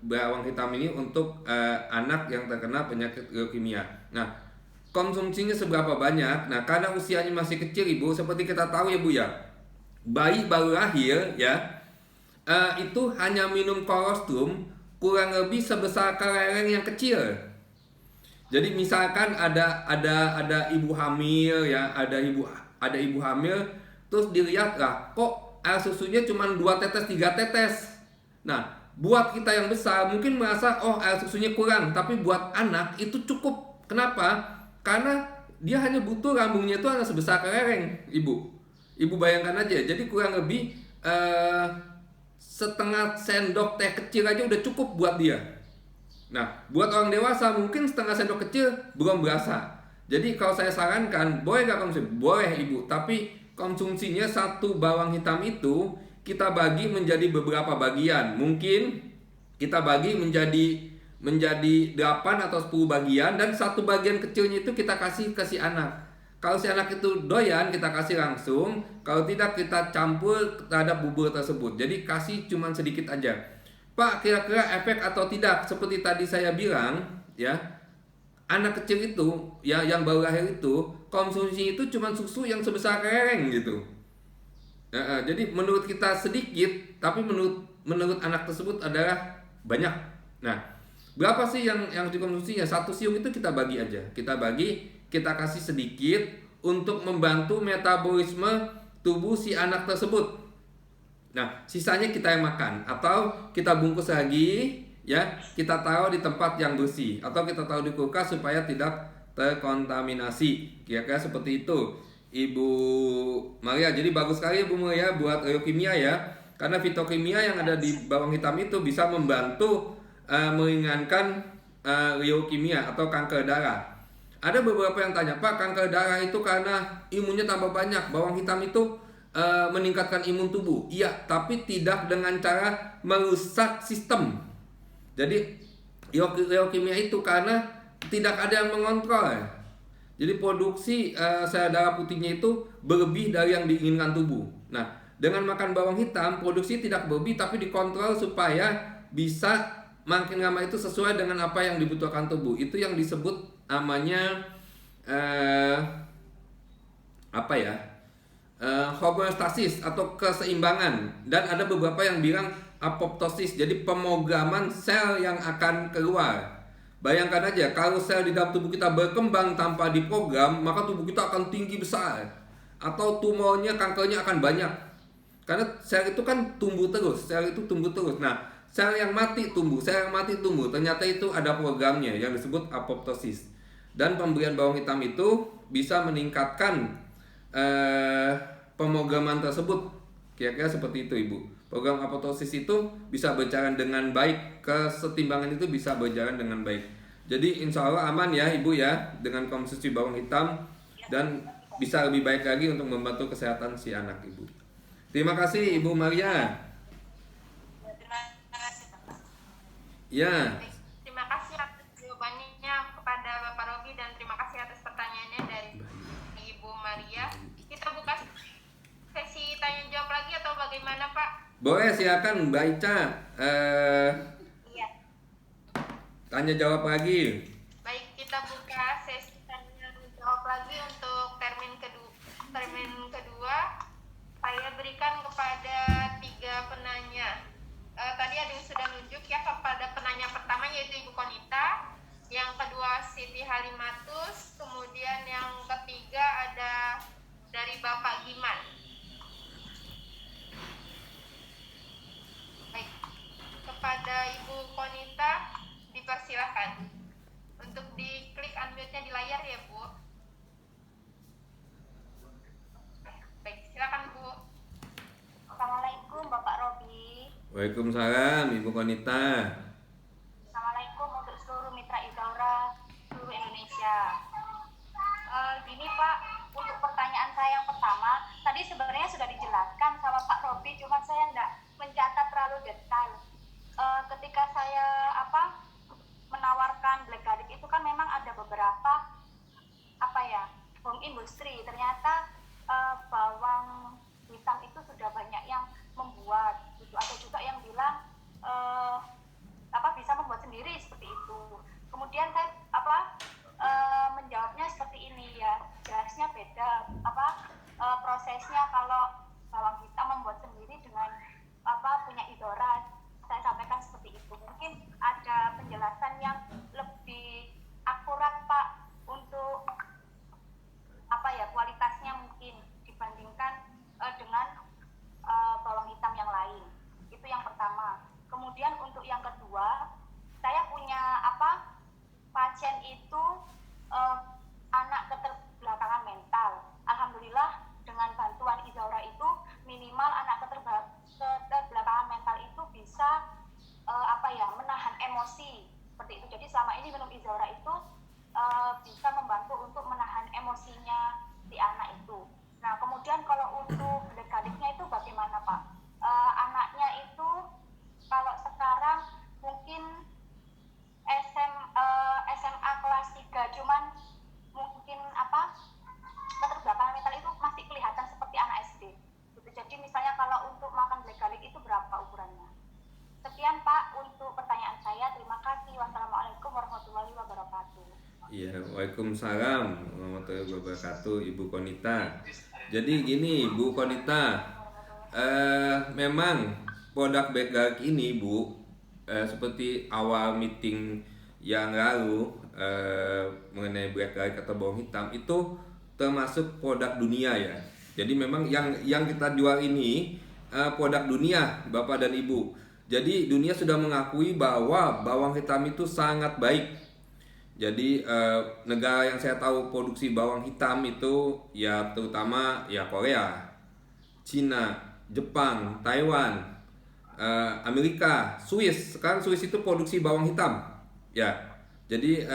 bawang hitam ini untuk anak yang terkena penyakit leukemia. Nah, konsumsinya seberapa banyak? Nah, karena usianya masih kecil Ibu, seperti kita tahu ya Bu ya, bayi baru lahir ya, itu hanya minum kolostrum kurang lebih sebesar kelereng yang kecil. Jadi misalkan ada ibu hamil ya, ada ibu hamil, terus dilihat lah, kok air susunya cuma 2 tetes 3 tetes. Nah, buat kita yang besar mungkin merasa oh air susunya kurang, tapi buat anak itu cukup. Kenapa? Karena dia hanya butuh lambungnya itu hanya sebesar kelereng, Ibu. Ibu bayangkan aja, jadi kurang lebih setengah sendok teh kecil aja udah cukup buat dia. Nah, buat orang dewasa mungkin setengah sendok kecil belum berasa. Jadi kalau saya sarankan, boleh nggak konsumsi? Boleh ibu, tapi konsumsinya satu bawang hitam itu kita bagi menjadi beberapa bagian. Mungkin kita bagi menjadi 8 atau 10 bagian, dan satu bagian kecilnya itu kita kasih ke si anak. Kalau si anak itu doyan, kita kasih langsung. Kalau tidak, kita campur terhadap bubur tersebut. Jadi kasih cuman sedikit aja. Pak, kira-kira efek atau tidak? Seperti tadi saya bilang, ya, anak kecil itu, ya, yang baru lahir itu, konsumsi itu cuma susu yang sebesar kelereng gitu. Jadi menurut kita sedikit, tapi menurut anak tersebut adalah banyak. Nah, berapa sih yang dikonsumsinya? Satu siung itu kita bagi aja. Kita kasih sedikit untuk membantu metabolisme tubuh si anak tersebut. Nah, sisanya kita yang makan, atau kita bungkus lagi, ya, kita taruh di tempat yang bersih, atau kita taruh di kulkas supaya tidak terkontaminasi. Kira-kira seperti itu, Ibu Maria. Jadi bagus sekali Ibu Maria buat leukemia ya, karena fitokimia yang ada di bawang hitam itu bisa membantu meringankan leukemia atau kanker darah. Ada beberapa yang tanya, Pak, kanker darah itu karena imunnya tambah banyak. Bawang hitam itu meningkatkan imun tubuh. Iya, tapi tidak dengan cara merusak sistem. Jadi leukemia itu karena tidak ada yang mengontrol. Jadi produksi sel darah putihnya itu berlebih dari yang diinginkan tubuh. Nah, dengan makan bawang hitam, produksi tidak berlebih tapi dikontrol supaya bisa makin lama itu sesuai dengan apa yang dibutuhkan tubuh. Itu yang disebut namanya homeostasis atau keseimbangan. Dan ada beberapa yang bilang apoptosis, jadi pemograman sel yang akan keluar. Bayangkan aja, kalau sel di dalam tubuh kita berkembang tanpa diprogram, maka tubuh kita akan tinggi besar, atau tumornya, kankernya akan banyak. Karena sel itu kan tumbuh terus. Nah, sel yang mati tumbuh. Ternyata itu ada programnya yang disebut apoptosis. Dan pemberian bawang hitam itu bisa meningkatkan pemrograman tersebut. Kira-kira seperti itu, Ibu. Program apoptosis itu bisa berjalan dengan baik, kesetimbangan itu bisa berjalan dengan baik. Jadi insya Allah aman ya Ibu ya, dengan konsumsi bawang hitam, dan bisa lebih baik lagi untuk membantu kesehatan si anak Ibu. Terima kasih Ibu Maria. Terima kasih Bapak. Ya. Terima kasih atas jawabannya kepada Bapak Robi, dan terima kasih atas pertanyaannya dari Ibu Maria. Kita buka sesi tanya jawab lagi atau bagaimana, Pak? Boleh, silakan Mbak Ica. Iya. Tanya jawab lagi. Baik, kita buka sesi tanya jawab lagi untuk termin kedua. Saya berikan kepada 3 penanya. Tadi ada yang sudah nunjuk ya kepada penanya pertama, yaitu Ibu Konita. Yang kedua Siti Halimatus. Kemudian yang ketiga ada dari Bapak Giman. Baik, kepada Ibu Konita dipersilahkan untuk diklik unmute-nya di layar ya Bu. Baik, silakan Bu. Assalamualaikum Bapak Robi. Waalaikumsalam Ibu Konita. Assalamualaikum untuk seluruh mitra Idaura seluruh Indonesia. Gini Pak, untuk pertanyaan saya yang pertama, tadi sebenarnya sudah dijelaskan sama Pak Robi, cuma saya enggak mencatat terlalu detail. Ketika saya menawarkan Black Garlic itu kan memang ada beberapa home industry. Ternyata bawang hitam itu sudah banyak yang membuat gitu. Ada juga yang bilang bisa membuat sendiri seperti itu. Kemudian saya menjawabnya seperti ini ya, jelasnya beda prosesnya kalau bawang hitam membuat sendiri dengan punya Idora. Saya sampaikan seperti itu. Mungkin ada penjelasan yang lebih akurat Pak untuk kualitas Iya, waalaikumsalam warahmatullahi wabarakatuh, Ibu Konita. Jadi gini, Bu Konita, memang produk backgarlic ini, Bu, seperti awal meeting yang lalu mengenai backgarlic atau bawang hitam itu termasuk produk dunia ya. Jadi memang yang kita jual ini produk dunia, Bapak dan Ibu. Jadi dunia sudah mengakui bahwa bawang hitam itu sangat baik. Jadi negara yang saya tahu produksi bawang hitam itu ya terutama ya Korea, Cina, Jepang, Taiwan, Amerika, Swiss. Sekarang Swiss itu produksi bawang hitam, ya. Jadi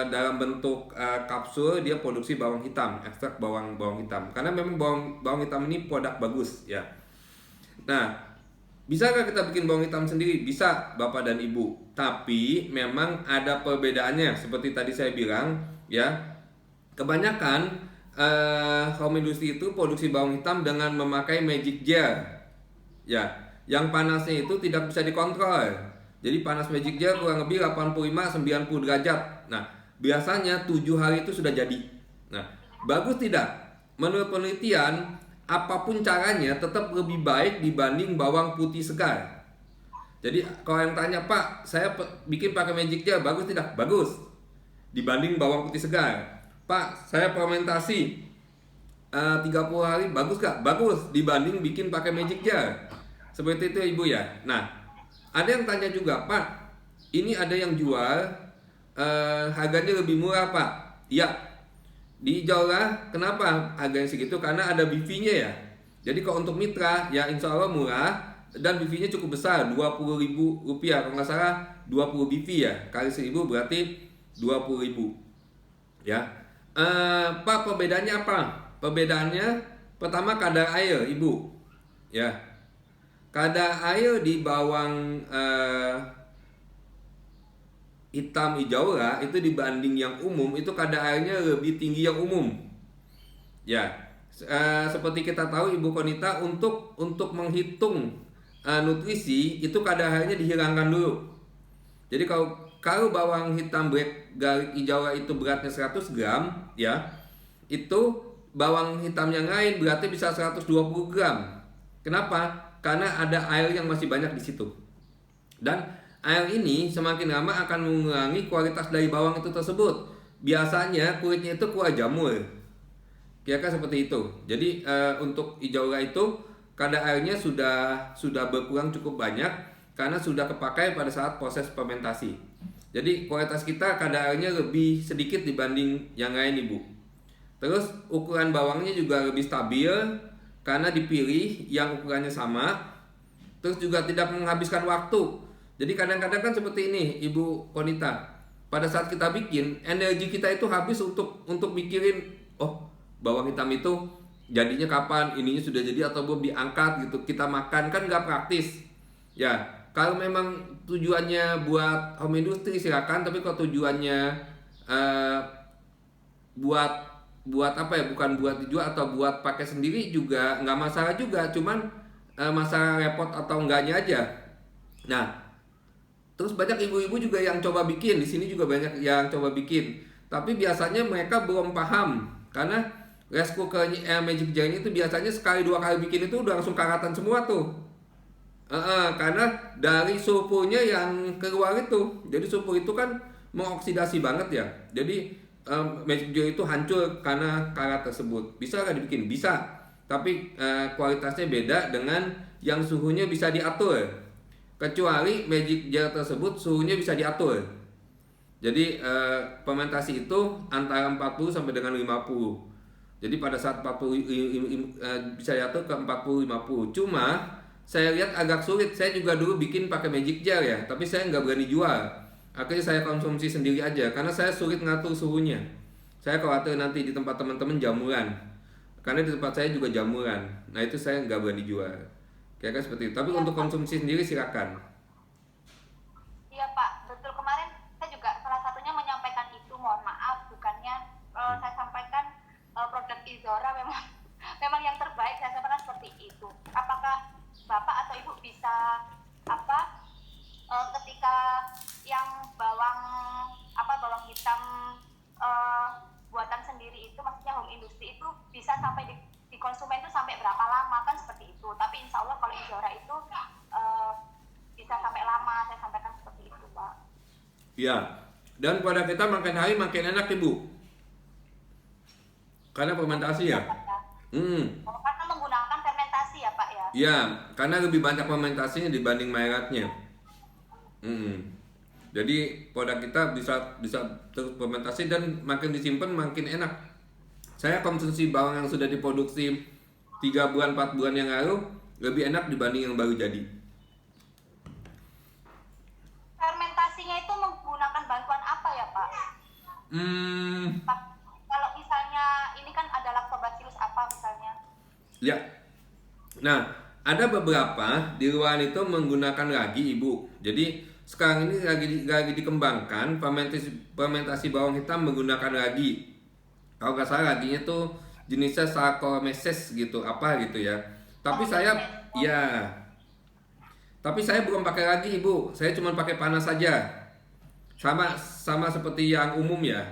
dalam bentuk kapsul dia produksi bawang hitam, ekstrak bawang hitam. Karena memang bawang hitam ini produk bagus, ya. Nah, bisakah kita bikin bawang hitam sendiri? Bisa, Bapak dan Ibu. Tapi memang ada perbedaannya. Seperti tadi saya bilang, ya. Kebanyakan home industry itu produksi bawang hitam dengan memakai magic jar. Ya, yang panasnya itu tidak bisa dikontrol. Jadi panas magic jar kurang lebih 85-90 derajat. Nah, biasanya 7 hari itu sudah jadi. Nah, bagus tidak? Menurut penelitian, apapun caranya tetap lebih baik dibanding bawang putih segar. Jadi kalau yang tanya, Pak, saya bikin pakai magic jar, bagus tidak? Bagus. Dibanding bawang putih segar. Pak, saya fermentasi 30 hari, bagus gak? Bagus. Dibanding bikin pakai magic jar. Seperti itu Ibu ya. Nah, ada yang tanya juga, Pak, ini ada yang jual harganya lebih murah, Pak. Ya, di Jawa kenapa harganya segitu? Karena ada BV-nya ya. Jadi kalau untuk mitra ya insya Allah murah dan BV-nya cukup besar, Rp20.000 kalau nggak salah 20 BV ya, kali 1.000 berarti 20.000 ya. Pak, perbedaannya apa? Perbedaannya pertama kadar air Ibu ya. Kadar air di bawang hitam ijaura itu dibanding yang umum itu kadar airnya lebih tinggi yang umum ya. Seperti kita tahu Ibu Konita, untuk menghitung nutrisi itu kadar airnya dihilangkan dulu. Jadi kalau bawang hitam black garlic ijaura itu beratnya 100 gram ya, itu bawang hitam yang lain beratnya bisa 120 gram. Kenapa? Karena ada air yang masih banyak di situ. Dan air ini semakin lama akan mengurangi kualitas dari bawang itu tersebut. Biasanya kulitnya itu kuah jamur. Kira-kira seperti itu. Jadi untuk ijaura itu kadar airnya sudah berkurang cukup banyak karena sudah kepakai pada saat proses fermentasi. Jadi kualitas kita kadar airnya lebih sedikit dibanding yang lain Ibu. Terus ukuran bawangnya juga lebih stabil karena dipilih yang ukurannya sama. Terus juga tidak menghabiskan waktu. Jadi kadang-kadang kan seperti ini Ibu Konita. Pada saat kita bikin, energi kita itu habis untuk mikirin, oh bawang hitam itu jadinya kapan, ininya sudah jadi atau belum diangkat gitu. Kita makan kan nggak praktis. Ya, kalau memang tujuannya buat home industry silakan, tapi kalau tujuannya buat apa ya, bukan buat dijual atau buat pakai sendiri juga nggak masalah juga, cuman masalah repot atau enggaknya aja. Nah, terus banyak ibu-ibu juga yang coba bikin, di sini juga banyak yang coba bikin, tapi biasanya mereka belum paham karena rice cooker magic jar itu biasanya sekali 2 kali bikin itu udah langsung karatan semua tuh. Karena dari sulfurnya yang keluar itu, jadi sulfur itu kan mengoksidasi banget ya, jadi magic jar itu hancur karena karat tersebut. Bisa nggak dibikin? Bisa, tapi kualitasnya beda dengan yang suhunya bisa diatur. Kecuali magic jar tersebut suhunya bisa diatur. Jadi fermentasi itu antara 40 sampai dengan 50. Jadi pada saat 40 bisa diatur ke 40-50. Cuma saya lihat agak sulit. Saya juga dulu bikin pakai magic jar ya, tapi saya nggak berani jual. Akhirnya saya konsumsi sendiri aja karena saya sulit ngatur suhunya. Saya khawatir nanti di tempat teman-teman jamuran. Karena di tempat saya juga jamuran. Nah itu saya nggak berani jual. Kira-kira seperti itu. Tapi ya, untuk konsumsi sendiri silakan. Iya Pak, betul, kemarin saya juga salah satunya menyampaikan itu. Mohon maaf, bukannya saya sampaikan produk Izora memang yang terbaik, saya sampaikan seperti itu. Apakah Bapak atau Ibu bisa ketika yang bawang hitam buatan sendiri itu, maksudnya home industry itu bisa sampai di konsumen itu sampai berapa lama, kan seperti itu. Tapi insya Allah kalau Izora itu bisa sampai lama, saya sampaikan seperti itu, Pak. Ya, dan pada kita makin hari makin enak Ibu, karena fermentasi ya. Karena menggunakan fermentasi ya Pak ya. Ya, karena lebih banyak fermentasinya dibanding mayoratnya. Jadi produk kita bisa terus fermentasi dan makin disimpan makin enak. Saya konsumsi bawang yang sudah diproduksi 3 bulan 4 bulan yang lalu lebih enak dibanding yang baru jadi. Fermentasinya itu menggunakan bantuan apa ya Pak? Pak, kalau misalnya ini kan ada lactobacillus apa misalnya? Ya. Nah, ada beberapa di luar itu menggunakan ragi Ibu. Jadi sekarang ini lagi dikembangkan fermentasi bawang hitam menggunakan ragi. Kalau nggak salah raginya tuh jenisnya Saccharomyces gitu, apa gitu ya. Tapi saya belum pakai ragi Ibu. Saya cuma pakai panas saja. Sama seperti yang umum ya.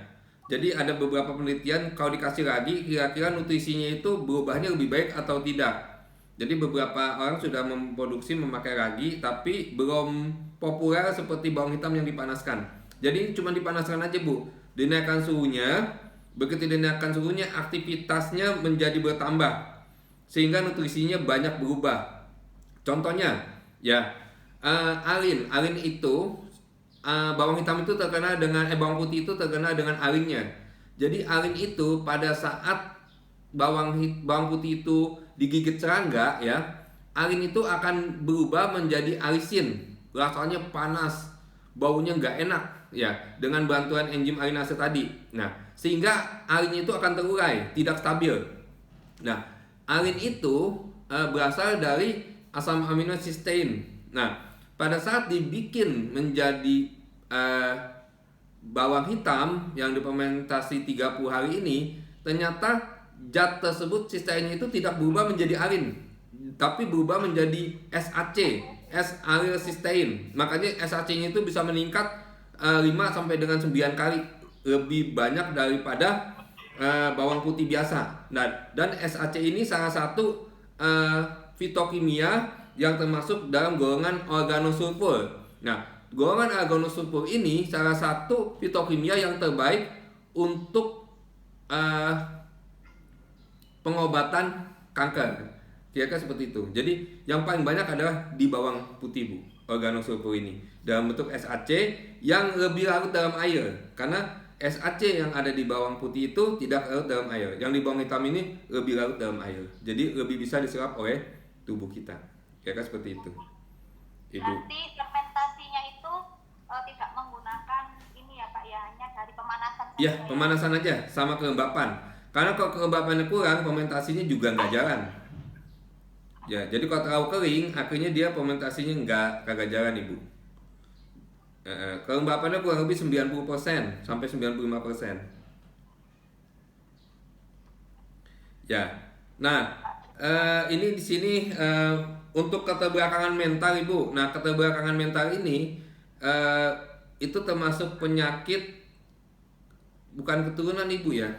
Jadi ada beberapa penelitian kalau dikasih ragi kira-kira nutrisinya itu berubahnya lebih baik atau tidak. Jadi beberapa orang sudah memproduksi memakai ragi tapi belum populer seperti bawang hitam yang dipanaskan. Jadi cuma dipanaskan aja Bu. Dinaikkan suhunya, begitu dinaikkan suhunya aktivitasnya menjadi bertambah sehingga nutrisinya banyak berubah. Contohnya ya, alin itu bawang hitam itu terkenal dengan bawang putih itu terkenal dengan alinnya. Jadi alin itu pada saat bawang putih itu digigit serangga ya, alin itu akan berubah menjadi alisin, rasanya panas, baunya nggak enak ya, dengan bantuan enzim alinase tadi. Nah, sehingga alin itu akan terurai, tidak stabil. Nah, alin itu berasal dari asam amino cysteine. Nah, pada saat dibikin menjadi bawang hitam yang difermentasi 30 hari ini, ternyata zat tersebut cysteine itu tidak berubah menjadi alin, tapi berubah menjadi SAC, S-alylcysteine. Makanya SAC-nya itu bisa meningkat 5 sampai dengan 9 kali lebih banyak daripada bawang putih biasa. Nah, dan SAC ini salah satu fitokimia yang termasuk dalam golongan organosulfur. Nah, golongan organosulfur ini salah satu fitokimia yang terbaik untuk pengobatan kanker. Kira-kira seperti itu. Jadi yang paling banyak adalah di bawang putih Bu, organosulfur ini dalam bentuk SAC yang lebih larut dalam air. Karena SAC yang ada di bawang putih itu tidak larut dalam air. Yang di bawang hitam ini lebih larut dalam air. Jadi lebih bisa diserap oleh tubuh kita. Kira-kira seperti itu, Ibu. Nanti fermentasinya itu tidak menggunakan ini ya Pak ya, hanya dari pemanasan saja. Ya, pemanasan aja sama kelembapan. Karena kalau kelembapannya kurang, fermentasinya juga nggak jalan. Ya, jadi kalau terlalu kering, akhirnya dia fermentasinya kagak jalan Ibu. Kelembapannya kurang lebih 90% sampai 95%. Ya, nah ini di sini untuk keterbelakangan mental Ibu. Nah, keterbelakangan mental ini itu termasuk penyakit bukan keturunan Ibu ya,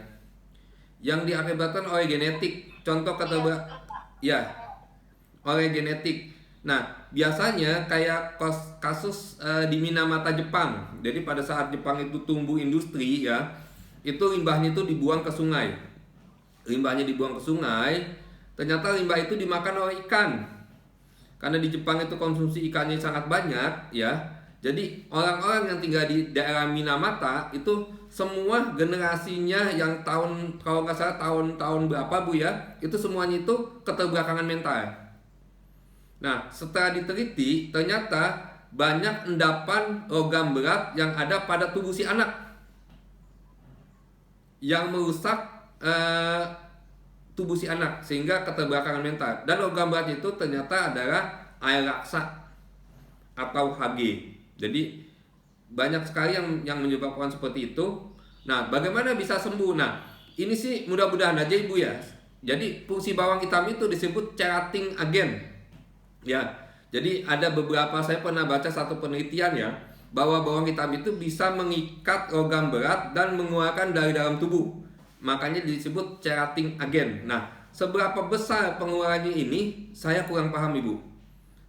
yang diakibatkan oleh genetik. Contoh oleh genetik. Nah, biasanya kayak kasus di Minamata Jepang. Jadi pada saat Jepang itu tumbuh industri ya, itu limbahnya itu dibuang ke sungai. Limbahnya dibuang ke sungai, ternyata limbah itu dimakan oleh ikan. Karena di Jepang itu konsumsi ikannya sangat banyak ya. Jadi orang-orang yang tinggal di daerah Minamata itu semua generasinya yang kalau nggak salah tahun berapa Bu ya, itu semuanya itu keterbelakangan mental. Nah, setelah diteliti ternyata banyak endapan logam berat yang ada pada tubuh si anak yang merusak tubuh si anak sehingga keterbelakangan mental. Dan logam berat itu ternyata adalah air laksa atau Hg. Jadi banyak sekali yang menyebabkan seperti itu. Nah, bagaimana bisa sembuh? Nah, ini sih mudah-mudahan aja Ibu ya. Jadi fungsi bawang hitam itu disebut chelating agent. Ya, jadi ada beberapa, saya pernah baca satu penelitian ya. bahwa bawang hitam itu bisa mengikat logam berat dan mengeluarkan dari dalam tubuh. Makanya disebut chelating agent. Nah, seberapa besar pengeluarannya ini saya kurang paham Ibu.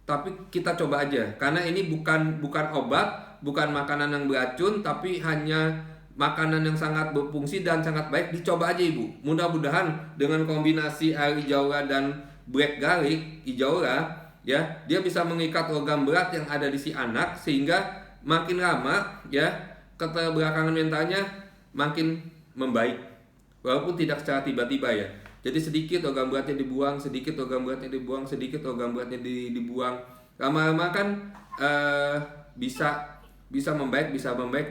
Tapi kita coba aja, karena ini bukan obat, bukan makanan yang beracun, tapi hanya makanan yang sangat berfungsi dan sangat baik. Dicoba aja Ibu. Mudah-mudahan dengan kombinasi air ijaura dan black garlic ijaura, ya, dia bisa mengikat logam berat yang ada di si anak, sehingga makin lama ya keterbelakangan mentalnya makin membaik. Walaupun tidak secara tiba-tiba ya. Jadi sedikit logam beratnya dibuang, sedikit logam beratnya dibuang, sedikit logam beratnya dibuang. Lama-lama kan bisa membaik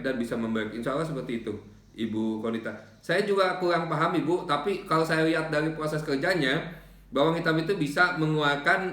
dan bisa membaik. Insya Allah seperti itu, Ibu Konita. Saya juga kurang paham Ibu, tapi kalau saya lihat dari proses kerjanya, bawang hitam itu bisa mengeluarkan